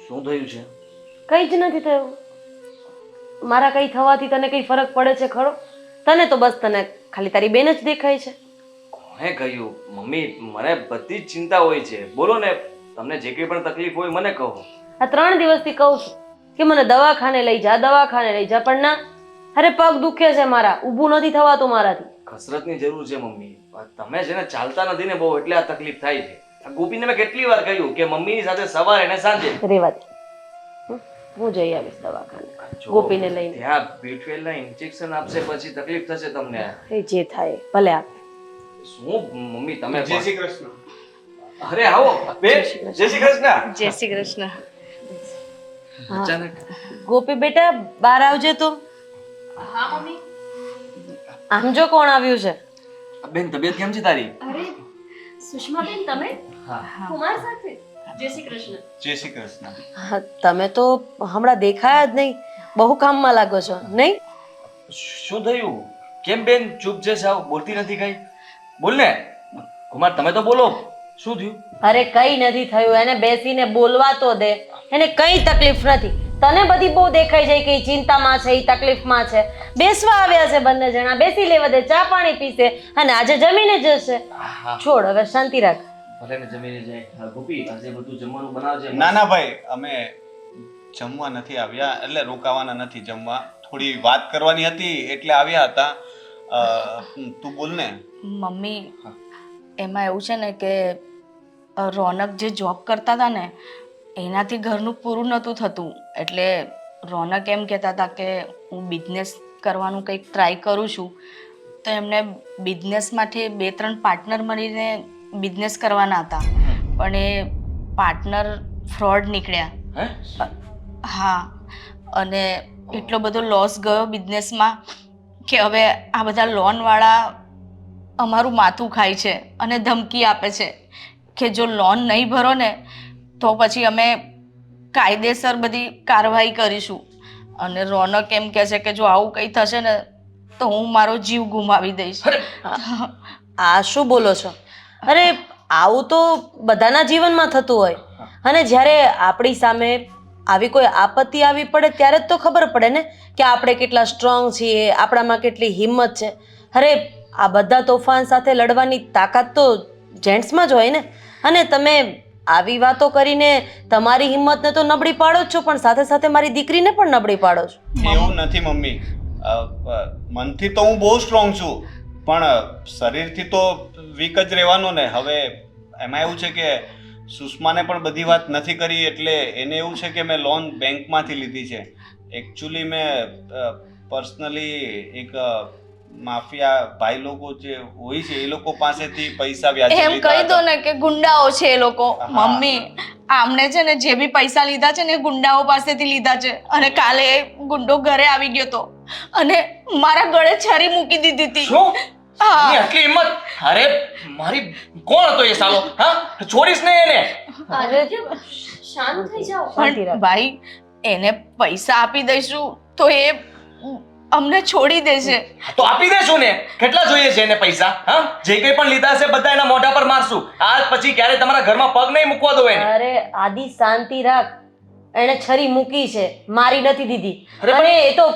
શું થયું છે? કંઈ જ નથી થયું. મારા કંઈ થવાથી તને કંઈ ફરક પડે છે ખરો? તને તો બસ તને ખાલી તારી બેન જ દેખાય છે. કોણે કહ્યું? મમ્મી, મને બધી જ ચિંતા હોય છે. બોલો ને, તમને જે કંઈ પણ તકલીફ હોય મને કહો. આ 3 દિવસથી કહું છું કે મને દવાખાને લઈ જા, દવાખાને લઈ જા, પણ ના. અરે પગ દુખે છે મારા, ઊભું નથી થવાતું મારાથી. કસરતની જરૂર છે મમ્મી. તમે છે ને ચાલતા નથી ને બહુ, એટલે આ તકલીફ થાય છે. આ ગોપીને મેં કેટલી વાર કહ્યું કે મમ્મીની સાથે સવારે અને સાંજે. રેવા દે, હું જઈ આવીશ દવાખાને જો, ગોપીને લઈને. ત્યાં B12 ઇન્જેક્શન આપશે પછી તકલીફ થશે તમને. એ જે થાય ભલે આપ. શું મમ્મી તમે જય શ્રી કૃષ્ણ. અરે આવો બેન, જય શ્રી કૃષ્ણ. જય શ્રી કૃષ્ણ. અચાનક ગોપી બેટા બહાર આવજે તો. હા મમ્મી. આમ જો કોણ આવ્યું છે. બેન તબિયત કેમ છે તારી? અરે સુષ્માબેન, તમે હા. કુમાર સાથે? જય શ્રી કૃષ્ણ. જય શ્રી કૃષ્ણ. હા, તમે તો હમણાં દેખાયા જ નહીં. બહુ કામમાં લાગો છો નહીં? શું થયું? કેમ બેન ચૂપ છે સાવ, બોલતી નથી કઈ? બોલ ને કુમાર, તમે તો બોલો. શું થયું? અરે કઈ નથી થયું. એને બેસીને બોલવા તો દે. એને કઈ તકલીફ નથી. તને બધી બહુ દેખાઈ જાય કે ઈ ચિંતામાં છે, ઈ તકલીફમાં છે. બેસવા આવ્યા છે બંને જણા, બેસી લેવા દે, ચા પાણી પીશે અને આજે જમીને જશે. છોડ, હવે શાંતિ રાખ. ભલે ને જમીને જાય. હા ગોપી, આજે બધું જમવાનું બનાવજે. ના ના ભાઈ, અમે જમવા નથી આવ્યા, એટલે રોકાવાના નથી જમવા. થોડી વાત કરવાની હતી એટલે આવ્યા હતા. તું બોલ ને. મમ્મી, એમાં એવું છે ને કે રોનક જે જોબ કરતા હતા ને એનાથી ઘરનું પૂરું નહોતું થતું. એટલે રોનક એમ કહેતા હતા કે હું બિઝનેસ કરવાનું કંઈક ટ્રાય કરું છું. તો એમને બિઝનેસ માટે 2-3 પાર્ટનર મળીને બિઝનેસ કરવાના હતા, પણ એ પાર્ટનર ફ્રોડ નીકળ્યા. હા, અને એટલો બધો લોસ ગયો બિઝનેસમાં કે હવે આ બધા લોનવાળા અમારું માથું ખાય છે અને ધમકી આપે છે કે જો લોન નહીં ભરો ને તો પછી અમે કાયદેસર બધી કાર્યવાહી કરીશું. અને રોનક એમ કહે છે કે જો આવું કંઈ થશે ને તો હું મારો જીવ ગુમાવી દઈશ. આ શું બોલો છો? અરે આવું તો બધાના જીવનમાં થતું હોય. અને જ્યારે આપણી સામે આવી કોઈ આપત્તિ આવી પડે ત્યારે જ તો ખબર પડે ને કે આપણે કેટલા સ્ટ્રોંગ છીએ, આપણામાં કેટલી હિંમત છે. અરે આ બધા તોફાન સાથે લડવાની તાકાત તો જેન્ટ્સમાં જ હોય ને. અને તમે આવી વાતો કરીને તમારી હિંમતને તો નબળી પાડો જ છો, પણ સાથે સાથે મારી દીકરીને પણ નબળી પાડો છો. એવું નથી મમ્મી, મનથી તો હું બહુ સ્ટ્રોંગ છું, પણ શરીરથી તો વીક જ રહેવાનો ને. હવે એમાં એવું છે કે સુષ્માને પણ બધી વાત નથી કરી, એટલે એને એવું છે કે મેં લોન બેંકમાંથી લીધી છે. એકચ્યુઅલી મેં પર્સનલી એક માફિયા ભાઈ લોકો જે હોય છે એ લોકો પાસેથી પૈસા વ્યાજે એમ લીધા કહી દો હતા. ને કે ગુંડાઓ છે એ લોકો. હા. મમ્મી, આમને છે ને જે બી પૈસા લીધા છે ને એ ગુંડાઓ પાસેથી લીધા છે. અને કાલે એ ગુંડો ઘરે આવી ગયો તો અને મારા ગળે છરી મૂકી દીધી હતી. શું હા. એની આટલી હિંમત? અરે મારી કોણ હતો એ સાલો? હા, છોડીશ ને એને. આદિત્ય, શાંત થઈ જાઓ. પણ ભાઈ, એને પૈસા આપી દઈશું તો એ અમને છોડી દેશે. તો આપી દેશું ને. કેટલા જોઈએ છે એને પૈસા? હા, જે કંઈ પણ લીધા છે બધા એના મોઢા પર મારશું. આજ પછી ક્યારે તમારા ઘરમાં પગ નહીં મૂકવા દો એને. અરે આદિ, શાંતિ રાખ. એણે છરી મૂકી છે, મારી નથી દીધી. અરે અને એ તો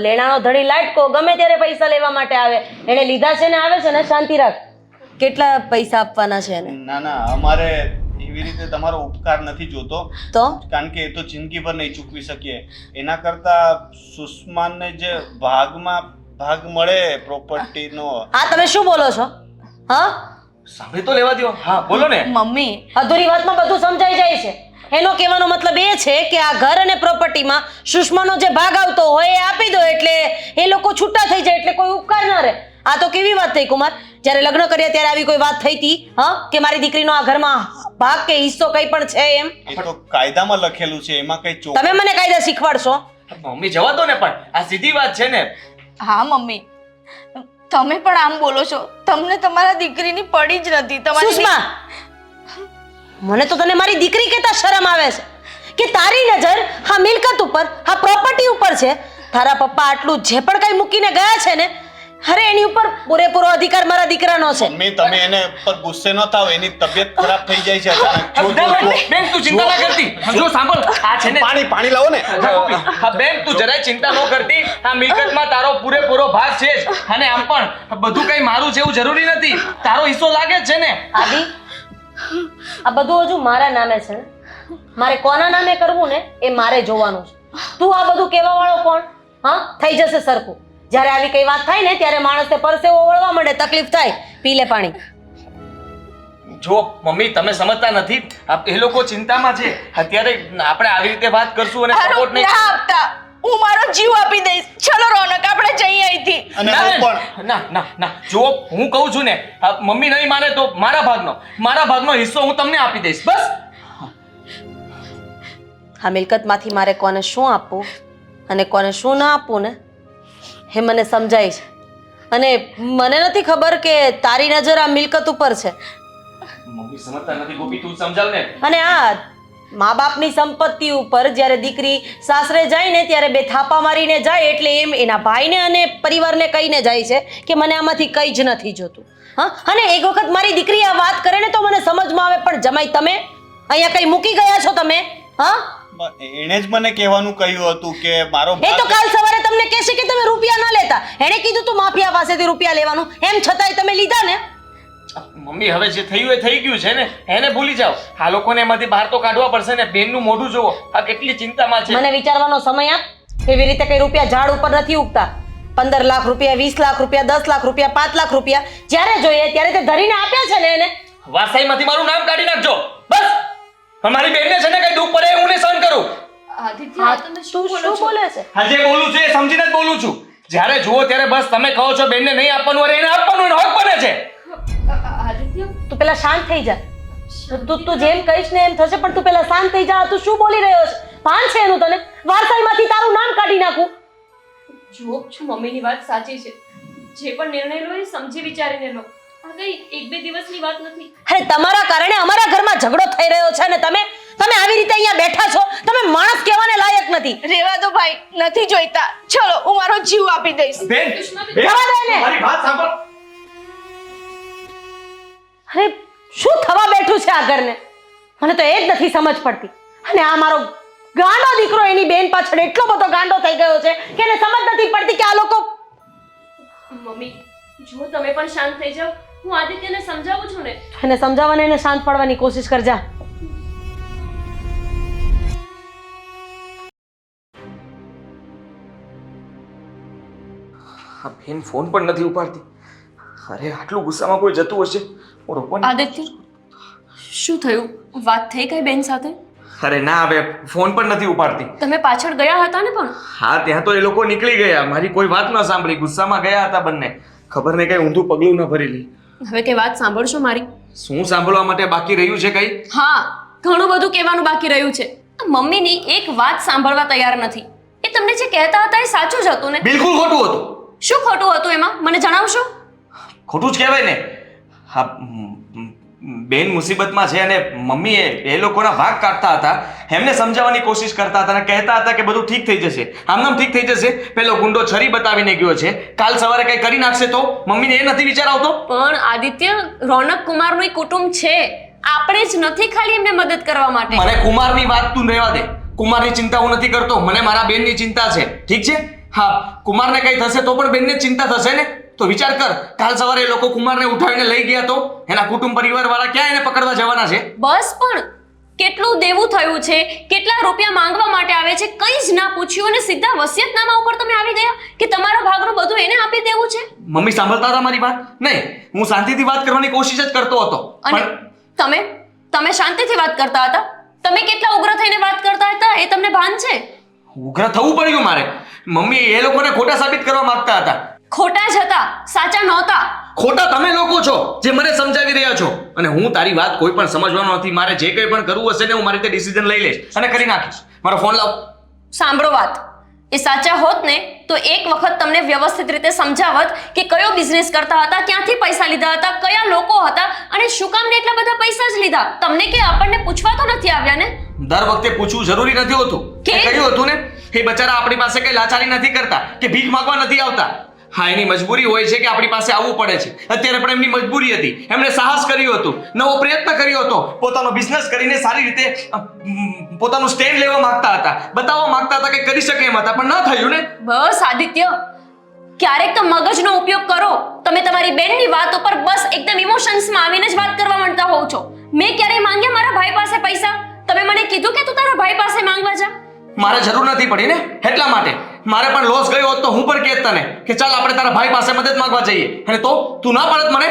લેણાનો ધણી લાટકો ગમે ત્યારે પૈસા લેવા માટે આવે. એણે લીધા છે ને આવે છે ને. શાંતિ રાખ. કેટલા પૈસા આપવાના છે એને? ના ના, અમારે એવી રીતે તમારો ઉપકાર નથી જોતો, તો કારણ કે એ તો જિંદગીભર નહીં ચૂકવી શકીએ. એના કરતા સુષ્માને જે ભાગ મળે પ્રોપર્ટીનો. આ તમે શું બોલો છો? હા, સાંભળી તો લેવા દો. હા, બોલો ને. મમ્મી, અધૂરી વાતમાં બધું સમજાઈ જાય છે. એનો કહેવાનો મતલબ એ છે કે આ ઘર અને પ્રોપર્ટીમાં સુષ્માનો જે ભાગ આવતો હોય એ આપી દો, એટલે એ લોકો છૂટા થઈ જાય, એટલે કોઈ ઉપકાર ન રહે. આ તો કેવી વાત થઈ કુમાર? જ્યારે લગ્ન કર્યા ત્યારે આવી કોઈ વાત થઈ હતી? હા, કે મારી દીકરીનો આ ઘરમાં ભાગ કે હિસ્સો કંઈ પણ છે એમ? એ તો કાયદામાં લખેલું છે, એમાં કઈ ચોખ્ખું તમે મને કાયદા શીખવાડશો? મમ્મી જવા દો ને, પણ આ સીધી વાત છે ને. હા મમ્મી, તમે પણ આમ બોલો છો. તમને તમારા દીકરીની પડી જ નથી. તમારી સુષ્મા, મને તો તને મારી દીકરી કહેતા શરમ આવે છે કે તારી નજર આ મિલકત ઉપર, આ પ્રોપર્ટી ઉપર છે. તારા પપ્પા આટલું જે પણ કઈ મૂકીને ગયા છે ને, અરે એની ઉપર પૂરેપૂરો અધિકાર મારા દીકરાનો છે. મમ્મી, તમે એને પર ગુસ્સે ન થાવ, એની તબિયત ખરાબ થઈ જાય છે અચાનક. જો, જો, જો. બેન તું ચિંતા ના કરતી. જો સાંભળ, આ છે ને પાણી લાવો ને. હા બેન, તું જરાય ચિંતા ન કરતી. આ મિલકતમાં તારો પૂરેપૂરો ભાગ છે જ. અને આમ પણ બધું કઈ મારું છે એવું જરૂરી નથી. તારો હિસ્સો લાગે જ છે ને. આદિ, આ બધું હજુ મારા નામે છે ને. મારે કોના નામે કરવું ને એ મારે જોવાનું છે. તું આ બધું કહેવા વાળો કોણ? હા, થઈ જશે સરખું. જ્યારે આવી કઈ વાત થાય ને ત્યારે માણસને પરસેવો વળવા માંડે, તકલીફ થાય. પી લે પાણી. જો મમ્મી, તમે સમજતા નથી. એ લોકો ચિંતામાં છે. અત્યારે આપણે આવી રીતે વાત કરશું અને આરોપ સપોર્ટ નહીં. ના આપતા. હું મારો જીવ આપી દઈશ. ચલો રોનક, આપણે જઈએ અહીંથી. અને ના, હું પણ ના ના ના, જો હું કહું છું ને, મમ્મી નહીં માને તો મારા ભાગનો હિસ્સો હું તમને આપી દઈશ. બસ. આ મિલકતમાંથી મારે કોને શું આપવું અને કોને શું ના આપવું ને એ મને સમજાય છે. અને મને નથી ખબર કે તારી નજર આ મિલકત ઉપર છે. મમ્મી સમજતા નથી ગોપી, તું સમજાવ ને. અને આ મા બાપની સંપત્તિ ઉપર જ્યારે દીકરી સાસરે જાય ને ત્યારે બે થાપા મારીને જાય, એટલે એમ એના ભાઈને અને પરિવારને કહીને જાય છે કે મને આમાંથી કંઈ જ નથી જોતું. હા, અને એક વખત મારી દીકરી આ વાત કરે ને તો મને સમજમાં આવે, પણ જમાઈ તમે અહીંયા કઈ મૂકી ગયા છો તમે? હા, એણે જ મને કહેવાનું કહ્યું હતું કે મારો એ તો કાલ સવારે તમને કહેશે કે તમે રૂપિયા ના લેતા. એણે કીધું તું માફિયા પાસેથી રૂપિયા લેવાનું, એમ છતાંય તમે લીધા ને. મમ્મી, હવે જે થયું એ થઈ ગયું છે ને, એને ભૂલી જાઓ. આ લોકોને એમાંથી બહાર તો કાઢવા પડશે ને. બેનનું મોઢું જુઓ, આ કેટલી ચિંતામાં છે. મને વિચારવાનો સમય આપ. એવી રીતે કઈ રૂપિયા ઝાડ ઉપર નથી ઉગતા. 15 લાખ રૂપિયા, 20 લાખ રૂપિયા, 10 લાખ રૂપિયા, 5 લાખ રૂપિયા જ્યારે જોઈએ ત્યારે તે ધરીને આપ્યા છે ને એને. વાસાઈમાંથી મારું નામ કાઢી નાખજો બસ. પણ મારી બેનને છે ને કઈ દુઃખ પડે હું નહીં સહન કરું. આદિત્ય, આ તમે શું તું બોલો શું છો? બોલે છે? હા, જે બોલું છું એ સમજીને જ બોલું છું. જ્યારે જુઓ ત્યારે બસ તમે કહો છો બેનને નહીં આપવાનું, અરે એને આપવાનું, એનો હક બને છે. આદિત્ય, તું પેલા શાંત થઈ જા. તું જેમ કહીશ ને એમ થશે, પણ તું પેલા શાંત થઈ જા. તું શું બોલી રહ્યો છે? ભાન છે એનું તને? વારસાઈમાંથી તારું નામ કાઢી નાખું. જુઓ છું, મમ્મીની વાત સાચી છે. જે પણ નિર્ણય લો એ સમજી વિચારીને લો. આ કઈ એક બે દિવસની વાત નથી. અરે તમારા કારણે અમારા ઘરમાં ઝઘડો થઈ રહ્યો છે ને તમે આવી રીતે અહીંયા બેઠા છો. તમે માણસ કહેવાને લાયક નથી. રેવા દો ભાઈ, નથી જોઈતા. ચલો, હું મારો જીવ આપી દઈશ. બેન, જવા દે ને. મારી વાત સાંભળ. અરે શું થવા બેઠું છે આ ઘરને? મને તો એ જ નથી સમજ પડતી. અને આ મારો ગાંડો દીકરો એની બેન પાછળ એટલો બધો ગાંડો થઈ ગયો છે કે એને સમજ નથી પડતી કે આ લોકો. મમ્મી, જો તમે પણ શાંત થઈ જાઓ, હું આદિત્યને સમજાવું છું ને. એને સમજાવવાની એને શાંત પાડવાની કોશિશ કરજા. આ બેન ફોન પણ નથી ઉપાડતી. અરે આટલું ગુસ્સામાં કોઈ જતું હશે. હું રોકવાની આદિત્ય, શું થયું? વાત થઈ કઈ બેન સાથે? અરે ના, હવે ફોન પણ નથી ઉપાડતી. તમે પાછળ ગયા હતા ને પણ? હા, ત્યાં તો એ લોકો નીકળી ગયા, મારી કોઈ વાત ન સાંભળી, ગુસ્સામાં ગયા હતા બંને. ખબર નહીં કઈ ઊંધું પગલું ન ભરી લે. હવે કઈ વાત સાંભળશો મારી? શું સાંભળવા માટે બાકી રહ્યું છે કઈ? હા, ઘણું બધું કહેવાનું બાકી રહ્યું છે. મમ્મીની એક વાત સાંભળવા તૈયાર નથી. એ તમને જે કહેતા હતા એ સાચું જ હતું ને? બિલકુલ ખોટું હતું. શું ખોટું હતું એમાં? મને જણાવશો? ખોટું જ કહેવાય ને. હા, બેન મુસીબતમાં છે અને મમ્મી એ લોકોના ભાગ કાઢતા હતા, એમને સમજાવવાની કોશિશ કરતા હતા અને કહેતા હતા કે બધું ઠીક થઈ જશે, આમ ઠીક થઈ જશે. પેલો ગુંડો છરી બતાવીને ગયો છે, કાલ સવારે કઈ કરી નાખશે તો મમ્મીને એ નથી વિચાર આવતો? પણ આદિત્ય, રોનક કુમારનું કુટુંબ છે, આપણે જ નથી ખાલી એમને મદદ કરવા માટે. મને કુમારની વાત તું રહેવા દે. કુમારની ચિંતા હું નથી કરતો, મને મારા બેનની ચિંતા છે. ઠીક છે? હા, કુમારને કઈ થશે તો પણ બેનને ચિંતા થશે ને. તો વિચાર કર, કાલ સવારે એ લોકો કુમારને ઉઠાવીને લઈ ગયા તો એના કુટુંબ પરિવાર વાળા ક્યાં એને પકડવા જવાના છે? બસ, પણ કેટલું દેવું થયું છે, કેટલા રૂપિયા માંગવા માટે આવે છે, કઈ જ ના પૂછ્યું અને સીધા વસિયતનામા ઉપર તમે આવી ગયા કે તમારા ભાગનું બધું એને આપી દેવું છે. મમ્મી સાંભળતા હતા મારી વાત? નહીં, હું શાંતિથી વાત કરવાની કોશિશ જ કરતો હતો. અને તમે શાંતિથી વાત કરતા હતા? તમે કેટલા ઉગ્ર થઈને વાત કરતા હતા એ તમને ભાન છે? ઉગ્ર થવું પડ્યું મારે. મમ્મી એ લોકોને ખોટા સાબિત કરવા માંગતા હતા. ખોટા જ હતા, સાચા નહોતા. ખોટા તમે લોકો છો જે મને સમજાવી રહ્યા છો. અને હું તારી વાત કોઈ પણ સમજવાનો નથી. મારે જે કંઈ પણ કરવું હશે ને હું મારી રીતે ડિસિઝન લઈ લઈશ અને કરી નાખીશ. મારો ફોન લાવ. સાંભળો વાત, એ સાચા હોત ને તો એક વખત તમને વ્યવસ્થિત રીતે સમજાવત કે કયો બિઝનેસ કરતા હતા, ક્યાંથી પૈસા લીધા હતા, કયા લોકો હતા અને શું કામ ને એટલા બધા પૈસા જ લીધા. તમને કે આપણને પૂછવા તો નથી આવ્યા ને? દર વખતે પૂછવું જરૂરી નથી હોતું. કહ્યું હતું ને, એ બચારા આપણી પાસે કઈ લાચારી નથી કરતા કે ભીખ માંગવા નથી આવતા. હા, એની મજબૂરી હોય છે કે આપણી પાસે આવવું પડે છે. અત્યારે પણ એમની મજબૂરી હતી, એમણે સાહસ કર્યું હતું, નવો પ્રયત્ન કર્યો હતો, પોતાનો બિઝનેસ કરીને સારી રીતે પોતાનું સ્ટેન્ડ લેવા માંગતા હતા, બતાવવા માંગતા હતા કે કરી શકે એમ હતા, પણ ન થયું ને. બસ આદિત્ય, ક્યારેક તો મગજનો ઉપયોગ કરો. તમે તમારી બેનની વાત ઉપર બસ એકદમ ઇમોશન્સમાં આવીને જ વાત કરવા માંગતા હોવ છો. મેં ક્યારેય માંગ્યા મારા ભાઈ પાસે પૈસા? તમે મને કીધું કે તું તારા ભાઈ પાસે માંગવા જા. મારે જરૂર નથી પડી ને, એટલા માટે. મારે પણ લોસ ગયો હોત તો હું પણ કહેત તને કે ચાલ આપણે તારા ભાઈ પાસે મદદ માંગવા જઈએ, અને તો તું ના પાડત મને?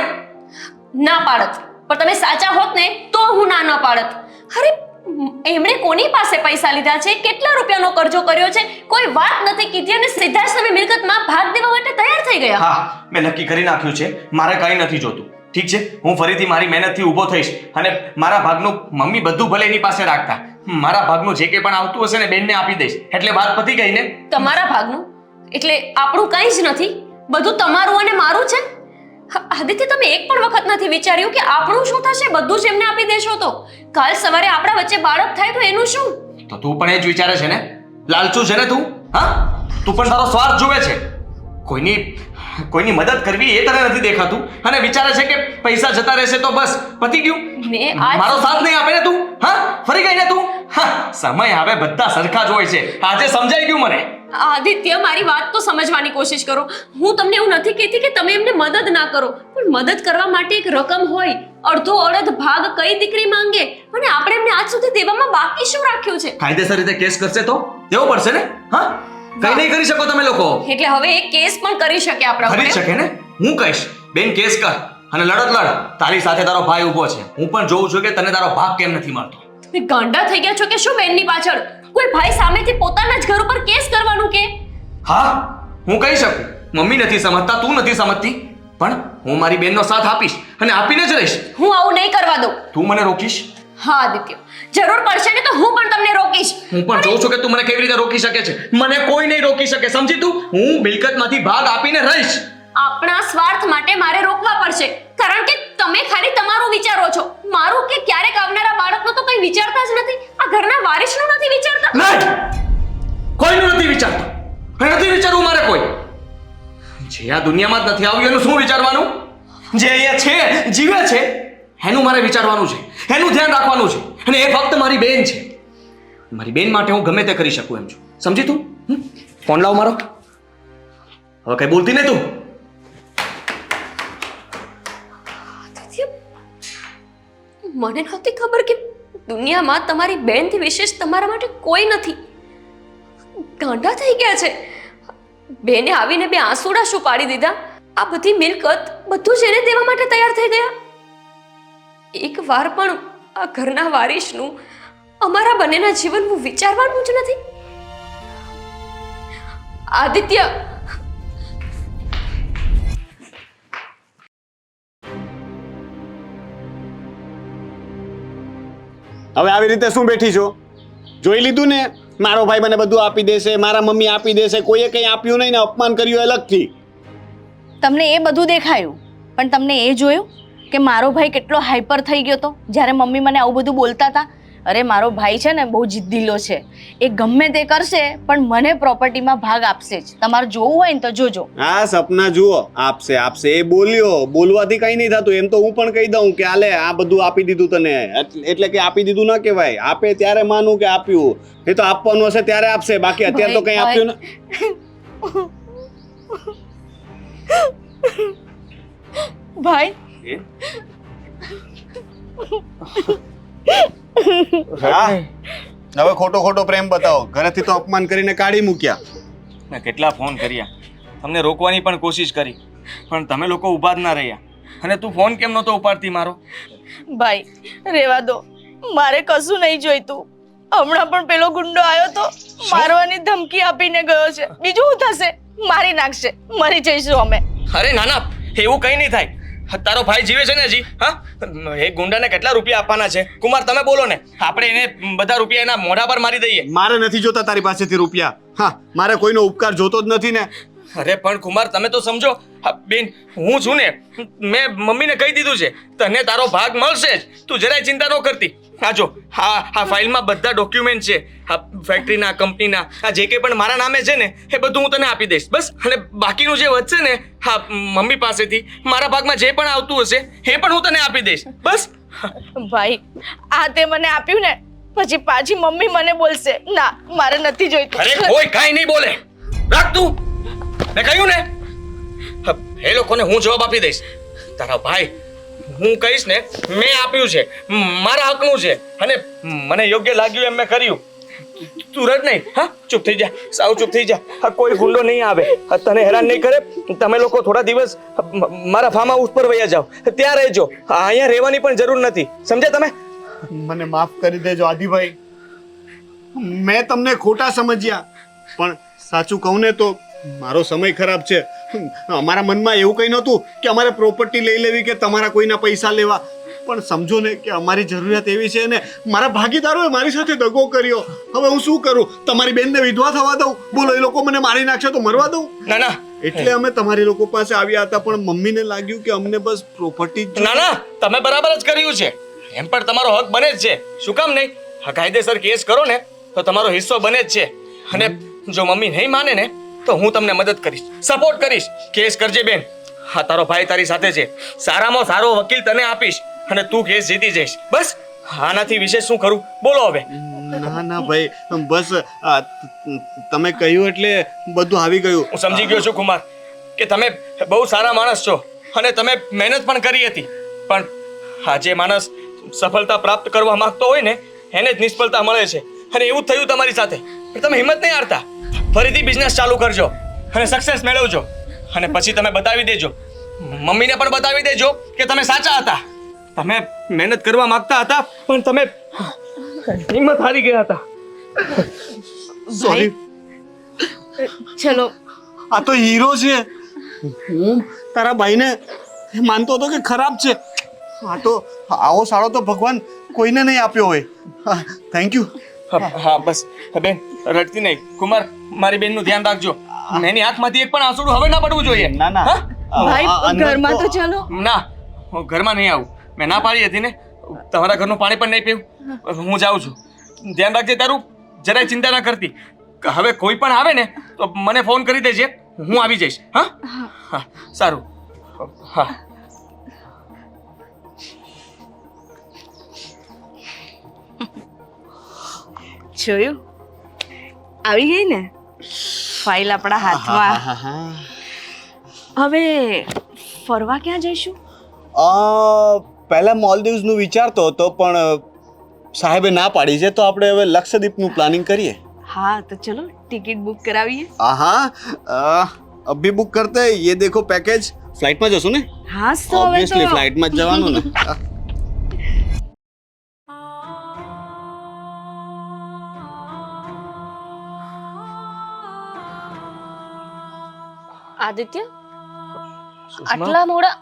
ના પાડત, પણ તમે સાચા હોત ને તો હું ના પાડત. અરે એમણે કોની પાસે પૈસા લીધા છે, કેટલા રૂપિયાનો કરજો કર્યો છે, કોઈ વાત નથી કીધી અને સીધા જ તમે મિલકતમાં ભાગ દેવા માટે તૈયાર થઈ ગયા. હા, મેં નક્કી કરી નાખ્યું છે, મારે કંઈ નથી જોતું. ઠીક છે, હું ફરીથી મારી મહેનતથી ઊભો થઈશ અને મારા ભાગનું મમ્મી બધું ભલે એની પાસે રાખતા, મારા ભાગનું જે કંઈ પણ આવતું હશે ને બેનને આપી દઈશ, એટલે વાત પતી ગઈ ને. તમારા ભાગનું એટલે આપણું કંઈ જ નથી, બધું તમારું અને મારું છે. આદિત્ય, તમે એક પણ વખત નથી વિચાર્યું કે આપણું શું થશે? બધું જ એમને આપી દેશો તો કાલ સવારે આપણા વચ્ચે બાળક થાય તો એનું શું? તો તું પણ એ જ વિચારે છે ને? લાલચુ છે ને તું? હા, તું પણ તારો સ્વાર્થ જોવે છે. કોઈની મદદ કરવી એ તને નથી દેખાતું અને વિચારે છે કે પૈસા જતા રહેશે તો બસ પતી ગયું. મારો સાથ નહીં આપે ને તું? હા, ફરી ગઈ ને તું? હા, સમય આવે બધા સરખા જ હોય છે. આજે સમજાઈ ગયું મને. આદિત્ય, મારી વાત તો સમજવાની કોશિશ કરો. હું તમને એવું નથી કહેતી કે તમે એમને મદદ ના કરો, પણ મદદ કરવા માટે એક રકમ હોય, અડધો અડધ ભાગ કઈ દીકરી માંગે અને આપણે એમને આજ સુધી દેવામાં બાકી શું રાખ્યું છે? કાયદેસર રીતે કેસ કરશે તો દેવો પડશે ને. હા, કઈ નહીં કરી શકો તમે લોકો. એટલે હવે એક કેસ પણ કરી શકે આપણા કરી શકે ને. હું કહીશ બેન કેસ કર અને લડત લડ. તારી સાથે તારો ભાઈ ઊભો છે, હું પણ જોઉં છું કે તને તારો ભાગ કેમ નથી મળતો. તમે ગાંડા થઈ ગયા છો કે શું બેનની પાછળ? કોઈ ભાઈ સામેથી પોતાના જ ઘર ઉપર કેસ કરવાનું કે? હા, હું કહી શકું. મમ્મી નથી સમજતા, તું નથી સમજતી, પણ હું મારી બેનનો સાથ આપીશ અને આપીને જ રહીશ. હું આવું નહીં કરવા દઉં. તું મને રોકીશ? હા આદિત્ય, જરૂર પડશે ને તો હું પણ તમને રોકીશ. હું પણ જોઉં છું કે તું મને કેવી રીતે રોકી શકે છે. મને કોઈ નહીં રોકી શકે, સમજી તું? હું મિલકતમાંથી ભાગ આપીને રહીશ. આપણા સ્વાર્થ માટે મારે રોકવા પડશે, કારણ કે તમે ખાલી તમારું વિચારો છો. મારું કે ક્યારેક આવનારા બાળકનું તો કંઈ વિચારતા જ નથી. આ ઘરના વારિસનું નથી વિચારતા. નહીં, કોઈનું નથી વિચારતો. નથી વિચારવું મારે કોઈ. જે આ દુનિયામાં જ નથી આવ્યું એનું શું વિચારવાનું? જે અહીંયા છે, જીવે છે, એનું મારે વિચારવાનું છે, એનું ધ્યાન રાખવાનું છે. અને એ ફક્ત મારી બેન છે. મારી બેન માટે હું ગમે તે કરી શકું એમ છું, સમજી તું? ફોન લાવ મારો. હવે કઈ બોલતી નહીં તું? મને નહોતી ખબર કે દુનિયામાં તમારી બેનથી વિશેષ તમારા માટે કોઈ નથી. ગાંડા થઈ ગયા છે. બેને આવીને બે આંસુડા શું પાડી દીધા. આ બધી મિલકત બધું જ એને દેવા માટે તૈયાર થઈ ગયા. એક વાર પણ આ ઘરના વારીસનું અમારા બંનેના જીવનનું વિચારવાનું જ નથી. આદિત્ય, હવે આવી રીતે શું બેઠી છો? જોઈ લીધું ને, મારો ભાઈ મને બધું આપી દેશે, મારા મમ્મી આપી દેશે, કોઈએ કંઈ આપ્યું નહીં ને અપમાન કર્યું અલગથી. તમને એ બધું દેખાયું, પણ તમને એ જોયું કે મારો ભાઈ કેટલો હાઈપર થઈ ગયો હતો જ્યારે મમ્મી મને આવું બધું બોલતા હતા. અરે મારો ભાઈ છે ને બહુ જિદ્દીલો છે, એ ગમે તે કરશે પણ મને પ્રોપર્ટીમાં ભાગ આપશે જ. તમારે જોવું હોય ને તો જોજો. હા, સપના જુઓ, આપશે આપશે એ બોલ્યો, બોલવાથી કંઈ નહીં થતું. એમ તો હું પણ કહી દઉં કે આલે આ બધું આપી દીધું તને, એટલે કે આપી દીધું ન કહેવાય, આપે ત્યારે માનું કે આપ્યું. એ તો આપવાનું હશે ત્યારે આપશે, બાકી અત્યારે તો કંઈ આપ્યું ને. ભાઈ હા, હવે ખોટો ખોટો પ્રેમ બતાવો. ઘરેથી તો અપમાન કરીને કાઢી મૂક્યા. મેં કેટલા ફોન કર્યા, તમને રોકવાની પણ કોશિશ કરી, પણ તમે લોકો ઊભા જ ના રહ્યા. અને તું ફોન કેમ નહોતો ઉપાડતી મારો? ભાઈ રેવા દો, મારે કશું નહીં જોઈતું. હમણાં પણ પેલો ગુંડો આવ્યો તો મારવાની ધમકી આપીને ગયો છે. બીજું શું થશે? મારી નાખશે, મરી જઈશું અમે. અરે નાના, એવું કંઈ નહીં થાય. તારો ભાઈ જીવે છે ને હજી? હા, એ ગુંડાને કેટલા રૂપિયા આપવાના છે? કુમાર તમે બોલો ને, આપણે એને બધા રૂપિયા એના મોઢા પર મારી દઈએ. મારે નથી જોતા તારી પાસેથી રૂપિયા. હા, મારે કોઈનો ઉપકાર જોતો જ નથી ને. અરે પણ કુમાર તમે તો સમજો. હા, બેન હું છું ને, મેં મમ્મીને કહી દીધું છે તને તારો ભાગ મળશે જ. તું જરાય ચિંતા ન કરતી. હા જો, આ ફાઇલમાં બધા ડોક્યુમેન્ટ છે, આ ફેક્ટરીના, કંપનીના, આ જે કંઈ પણ મારા નામે છે ને એ બધું હું તને આપી દઈશ. બસ, અને બાકીનું જે વધશે ને, હા મમ્મી પાસેથી મારા ભાગમાં જે પણ આવતું હશે એ પણ હું તને આપી દઈશ. બસ. ભાઈ આ તે મને આપ્યું ને, પછી પાછી મમ્મી મને બોલશે ના મારે નથી જોઈતું. અરે કોઈ કાંઈ નહીં બોલે, રાખ તું. મેં કહ્યું ને, એ લોકોને હું જવાબ આપી દઈશ. તારા ભાઈ હું કહીશ ને, મેં આપ્યું છે, મારા હકનું છે, અને મને યોગ્ય લાગ્યું એમ મેં કર્યું. તું રડ નહીં. હા, ચૂપ થઈ જા, સાવ ચૂપ થઈ જા. કોઈ ગુંડો નહીં આવે, તને હેરાન નહીં કરે. તમે લોકો થોડા દિવસ મારા ફાર્મ હાઉસ પર વયા જાઓ, ત્યાં રહેજો. અહીંયા રહેવાની પણ જરૂર નથી, સમજ્યા તમે? મને માફ કરી દેજો આદિભાઈ, મેં તમને ખોટા સમજ્યા. પણ સાચું કહું ને તો મારો સમય ખરાબ છે. અમારા મનમાં એવું કંઈ નહોતું કે અમારે પ્રોપર્ટી લઈ લેવી કે તમારા કોઈના પૈસા લેવા. પણ સમજો ને કે અમારી જરૂરિયાત એવી છે ને મારા ભાગીદારોએ મારી સાથે દગો કર્યો. હવે હું શું કરું? તમારી બેનને વિધવા થવા દઉં? બોલો, એ લોકો મને મારી નાખશે તો મરવા દઉં? ના ના, એટલે અમે તમારી લોકો પાસે આવ્યા હતા, પણ મમ્મીને લાગ્યું કે અમને બસ પ્રોપર્ટી જ ના ના, તમે બરાબર જ કર્યું છે. એમ પણ તમારો હક બને જ છે. શું કામ નહીં? કાયદેસર કેસ કરો ને તો તમારો હિસ્સો બને જ છે. અને જો મમ્મી નહીં માને ને તો હું તમને મદદ કરીશ, સપોર્ટ કરીશ. કેસ કરજે બેન. હા, તારો ભાઈ તારી સાથે છે. સારામાં સારો વકીલ તને આપીશ અને તું કેસ જીતી જઈશ. બસ, આનાથી વિશેષ શું કરું? બોલો હવે. ના ના ભાઈ, બસ તમે કહ્યું એટલે બધું આવી ગયું. હું સમજી ગયો છું કુમાર કે તમે બહુ સારા માણસ છો અને તમે મહેનત પણ કરી હતી. પણ હા, જે માણસ સફળતા પ્રાપ્ત કરવા માંગતો હોય ને એને જ નિષ્ફળતા મળે છે. અને એવું જ થયું તમારી સાથે. પણ તમે હિંમત નહીં હારતા, ફરીથી બિઝનેસ ચાલુ કરજો અને સક્સેસ મેળવજો. અને પછી તમે બતાવી દેજો, મમ્મીને પણ બતાવી દેજો કે તમે સાચા હતા. તમે મહેનત કરવા માંગતા હતા પણ તમે હિંમત હારી ગયા હતા. સોરી. ચલો, આ તો હીરો છે. હું તારા ભાઈને માનતો હતો કે ખરાબ છે. આ તો આવો સાળો તો ભગવાન કોઈને નહીં આપ્યો હોય. Thank you. હા બસ બેન, રડતી નહીં. કુમાર, મારી બેનનું ધ્યાન રાખજો. એની આંખમાંથી એક પણ આંસુડું હવે ના પડવું જોઈએ. ના ના હા? ભાઈ ઘરમાં તો ચાલો. ના, હું ઘરમાં નહીં આવું. મેં ના પાડી હતી ને, તમારા ઘરનું પાણી પણ નહીં પીવું. હું જાઉં છું. ધ્યાન રાખજે તારું, જરાય ચિંતા ના કરતી. હવે કોઈ પણ આવે ને તો મને ફોન કરી દેજે, હું આવી જઈશ. હા હા, સારું. હા. જોયું, આવી ગઈ ને ફાઇલ આપણા હાથમાં. હવે ફરવા ક્યાં જઈશું? પહેલા મોલદીવ્સનું વિચારતો હતો પણ સાહેબે ના પાડી છે, તો આપણે હવે લક્ષદ્વીપનું પ્લાનિંગ કરીએ. હા તો ચલો ટિકિટ બુક કરાવીએ. हाँ अभी बुक करते हैं. ये देखो पैकेज. फ्लाइट में जसो ने? હા તો હવે ऑब्वियसली તો फ्लाइट में જ જવાનું ને. આદિત્ય આટલા મોડા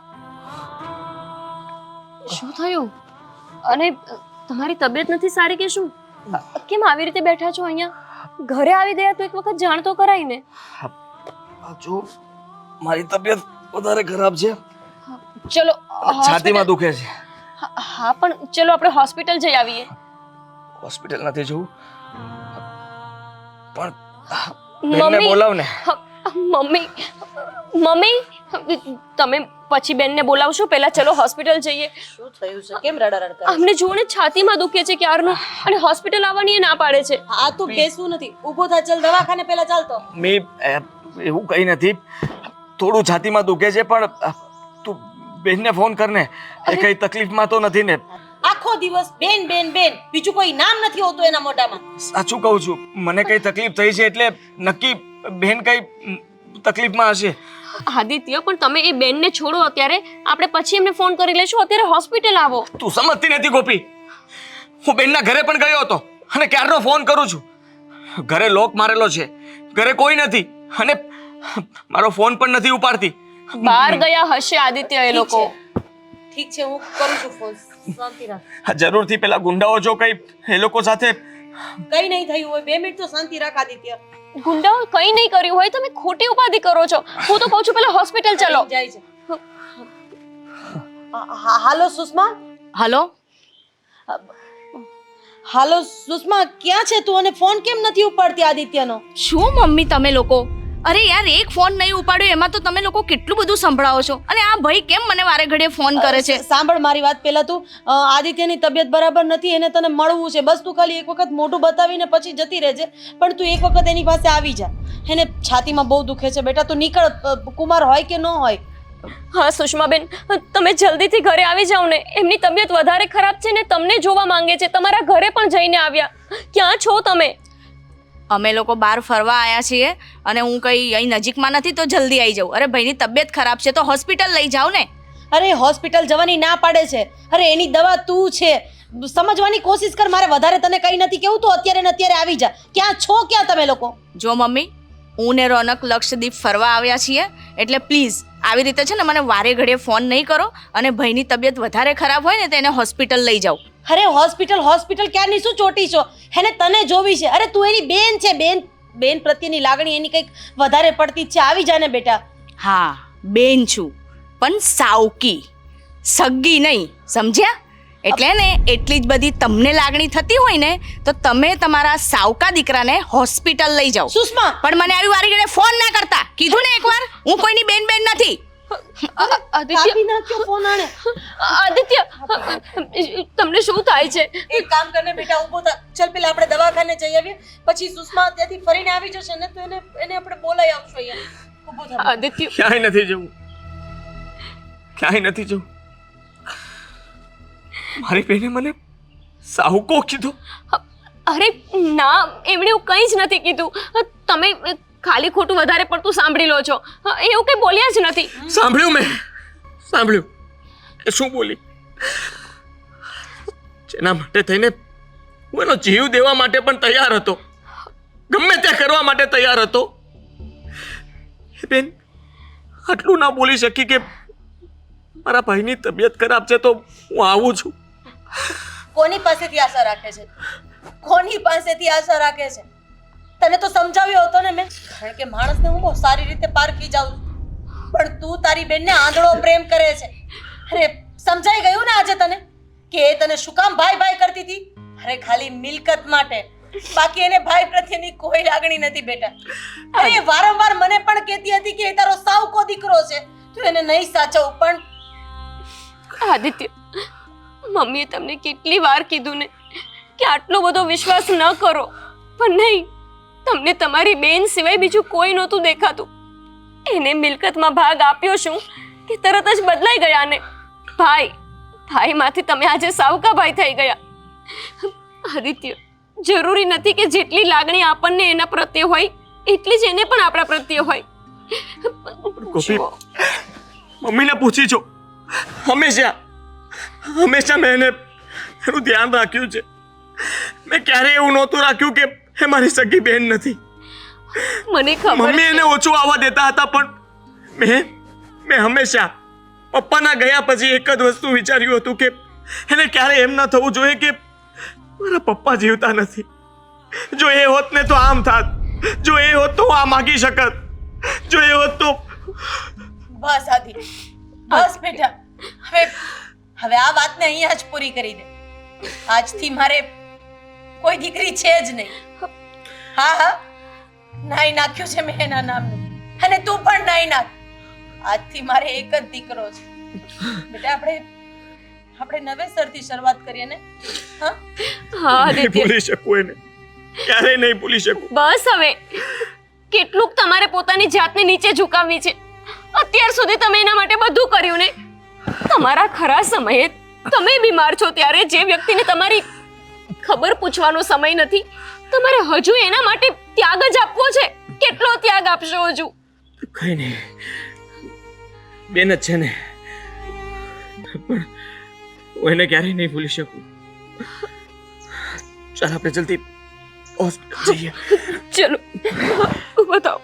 શું થયું? અને તમારી તબિયત નથી સારી કે શું? કેમ આવી રીતે બેઠા છો અહીંયા? ઘરે આવી ગયા તો એક વખત જાણ તો કરાય ને. જો મારી તબિયત વધારે ખરાબ છે, ચલો છાતીમાં દુખે છે. હા પણ ચલો આપણે હોસ્પિટલ જઈ આવીએ. હોસ્પિટલ નથી જવું, પણ બેનને મમ્મી બોલાવ ને. મમ્મી મમ્મી તમે પછી બેનને બોલાવશો, પહેલા ચલો હોસ્પિટલ જઈએ. શું થયું છે? કેમ રડારડ કરે? અમને જુઓ ને છાતીમાં દુખે છે ક્યારનું, અને હોસ્પિટલ આવવાની એ ના પાડે છે. આ તું બેસવું નથી, ઊભો થા, ચાલ દવાખાને પહેલા ચાલતો. એવું કઈ નથી, થોડું છાતીમાં દુખે છે, પણ તું બેનને ફોન કર ને. એ કઈ તકલીફમાં તો નથી ને? આખો દિવસ બેન બેન બેન, બીજું કોઈ નામ નથી હોતું એના મોઢામાં. સાચું કહું છું, મને કઈ તકલીફ થઈ છે એટલે નક્કી બેન કઈ તકલીફમાં હશે. આદિત્ય પણ તમે એ બેનને છોડો અત્યારે, આપણે પછી એમને ફોન કરી લઈશું. અત્યારે હોસ્પિટલ આવો. તું સમજતી નથી ગોપી. હું બેનના ઘરે પણ ગયો હતો અને ક્યારનો ફોન કરું છું. ઘરે લોક મારેલો છે, ઘરે કોઈ નથી, અને મારો ફોન પણ નથી ઉપાડતી. બહાર ગયા હશે આદિત્ય એ લોકો. ઠીક છે, હું કરું છું ફોન. શાંતિ રાખ. જરૂરથી પેલા ગુંડાઓ જો કઈ એ લોકો સાથે કઈ નહીં થયું હોય, 2 મિનિટ તો શાંતિ રાખ આદિત્ય. ગુંડાઓ કઈ નહીં કર્યું હોય, તમે ખોટી ઉપાધિ કરો છો. હું તો કહું છું પેલા હોસ્પિટલ ચલો. જાય છે. હાલો સુષ્મા. હલો. હાલો સુષ્મા, ક્યાં છે તું અને ફોન કેમ નથી ઉપાડતી આદિત્યનો? શું મમ્મી તમે લોકો? અરે યાર, એક ફોન નહીં ઉપાડ્યો એમાં તો તમે લોકો કેટલું બધું સંભળાવો છો. અને આ ભાઈ કેમ મને વારે ઘડીએ ફોન કરે છે? સાંભળ મારી વાત પહેલા તું. આદિત્યની તબિયત બરાબર નથી, એને તને મળવું છે. બસ તું ખાલી એક વખત મોઢું બતાવીને પછી જતી રહેજે, પણ તું એક વખત એની પાસે આવી જા. એને છાતીમાં બહુ દુખે છે બેટા, તું નીકળ. કુમાર હોય કે ન હોય. હા સુષ્માબેન, તમે જલ્દીથી ઘરે આવી જાઓ ને. એમની તબિયત વધારે ખરાબ છે ને તમને જોવા માંગે છે. તમારા ઘરે પણ જઈને આવ્યા. ક્યાં છો તમે? અમે લોકો બહાર ફરવા આવ્યા છીએ અને હું કંઈ અહીં નજીકમાં નથી, તો જલ્દી આવી જાઉં. અરે ભાઈની તબિયત ખરાબ છે તો હોસ્પિટલ લઈ જાઓ ને. અરે હોસ્પિટલ જવાની ના પાડે છે. અરે એની દવા તું છે, સમજવાની કોશિશ કર. મારે વધારે તને કઈ નથી કેવું, તો અત્યારે ને અત્યારે આવી જા. ક્યાં છો? ક્યાં તમે લોકો? જો મમ્મી, હું ને રોનક લક્ષદ્વીપ ફરવા આવ્યા છીએ, એટલે પ્લીઝ આવી રીતે છે ને મને વારે ઘડીએ ફોન નહીં કરો. અને ભાઈની તબિયત વધારે ખરાબ હોય ને તો એને હોસ્પિટલ લઈ જાઓ. અરે હોસ્પિટલ હોસ્પિટલ ક્યારની શું ચોટી છો? એને તને જોવી છે. અરે તું એની બેન છે, બેન પ્રત્યેની લાગણી એની કંઈક વધારે પડતી જ છે. આવી જા ને બેટા. હા, બેન છું, પણ સાવકી, સગ્ગી નહીં, સમજ્યા? એટલે ને એટલી જ બધી તમને લાગણી થતી હોય ને તો તમે તમારા સાવકા દીકરાને હોસ્પિટલ લઈ જાઓ. સુષ્મા, પણ મને આવી વારી ઘડીએ ફોન ના કરતા. કીધું ને એકવાર, હું કોઈની બેન નથી. આદિત્ય, કાપી નાખ્યો ફોન આણે. આદિત્ય તમને શું થાય છે? એક કામ કરને બેટા, ઊભો થા. ચાલ પેલા આપણે દવાખાને જઈ આવીએ, પછી સુષ્મા ત્યાંથી ફરીને આવી જશે ને તો એને આપણે બોલાઈ આવશું અહીંયા. ઊભો થા. આદિત્ય, ક્યાંય નથી જવું, ક્યાંય નથી જવું. મારી બેને મને સાહુકો કીધું. અરે ના, એમણે એવું કંઈ જ નથી કીધું. તમે ખાલી ખોટું વધારે પડતું સાંભળી લો છો. એવું કંઈ બોલ્યા જ નથી. સાંભળ્યું મેં, સાંભળ્યું. એ શું બોલી? જેના માટે થઈને હું એનો જીવ દેવા માટે પણ તૈયાર હતો, ગમે ત્યાં કરવા માટે તૈયાર હતો, એ બેન આટલું ના બોલી શકી કે મારા ભાઈની તબિયત ખરાબ છે તો હું આવું છું. કોની પાસેથી આશા રાખે છે? કોની પાસેથી આશા રાખે છે? તને તો સમજાવ્યો હતો ને મેં, કારણ કે માણસને હું બહુ સારી રીતે પારખી જાઉં છું, પણ તું તારી બેનને આંધળો પ્રેમ કરે છે. અરે સમજાઈ ગયું ને આજે તને કે એ તને શું કામ ભાઈ ભાઈ કરતી હતી? અરે ખાલી મિલકત માટે, બાકી એને ભાઈ પ્રત્યેની કોઈ લાગણી નથી બેટા. અરે વારંવાર મને પણ કહેતી હતી કે એ તારો સાવકો દીકરો છે, તું એને નહીં સાચવ. પણ આદિત્ય, મમ્મીએ તમને કેટલી વાર કીધું ને કે આટલો બધો વિશ્વાસ ન કરો, પણ નહીં, તમને તમારી બેન સિવાય બીજું કોઈ નહોતું દેખાતું. એને મિલકતમાં ભાગ આપ્યો શું કે તરત જ બદલાઈ ગયા ને? ભાઈ ભાઈમાંથી તમે આજે સાવકા ભાઈ થઈ ગયા. આદિત્ય, જરૂરી નથી કે જેટલી લાગણી આપણને એના પ્રત્યે હોય એટલી જ એને પણ આપણા પ્રત્યે હોય. ગોપી, મમ્મીને પૂછી જો. હંમેશા મેં એનું ધ્યાન રાખ્યું છે. મેં ક્યારેય એવું નહોતું રાખ્યું કે એ મારી સગી બહેન નથી. મને ખબર મમ્મી છે. એને ઓછું આવવા દેતા હતા, પણ મેં હંમેશા પપ્પાના ગયા પછી એક જ વસ્તુ વિચાર્યું હતું કે એને ક્યારે એમ ન થવું જોઈએ કે મારા પપ્પા જીવતા નથી. જો એ હોત ને તો આમ થાત, જો એ હોત તો હું આ માગી શકત, જો એ હોત તો. બસ આદિ, બસ બેટા. હવે આ વાતને અહીંયા જ પૂરી કરી દે. આજથી મારે કોઈ દીકરી છે જ નહીં. હા, નાઈ નાખ્યું છે મેં એના નામનું, અને તું પણ નાઈ નાખ. આજથી મારે એક જ દીકરો છે. બેટા, આપણે નવેસરથી શરૂઆત કરીએ ને. હા, હા આદિત્ય, ભૂલી શકું એને, ક્યારેય નહીં ભૂલી શકું. બસ હવે. કેટલુંક તમારે પોતાની જાતને નીચે ઝુકાવવી છે. અત્યાર સુધી તમે એના માટે બધું કર્યું ને. તમારા ખરા સમયે તમે બીમાર છો ત્યારે જે વ્યક્તિને તમારી ખબર પૂછવાનો સમય નથી, તમારે હજુ એના માટે ત્યાગ જ આપવો છે. કેટલો ત્યાગ આપશો હજુ? કઈ નહીં, બેન જ છે ને, પણ હું એને ક્યારેય નહીં ભૂલી શકું. ચાલ આપણે જલ્દી હોસ્પિટલ જઈએ. ચલો બતાવો.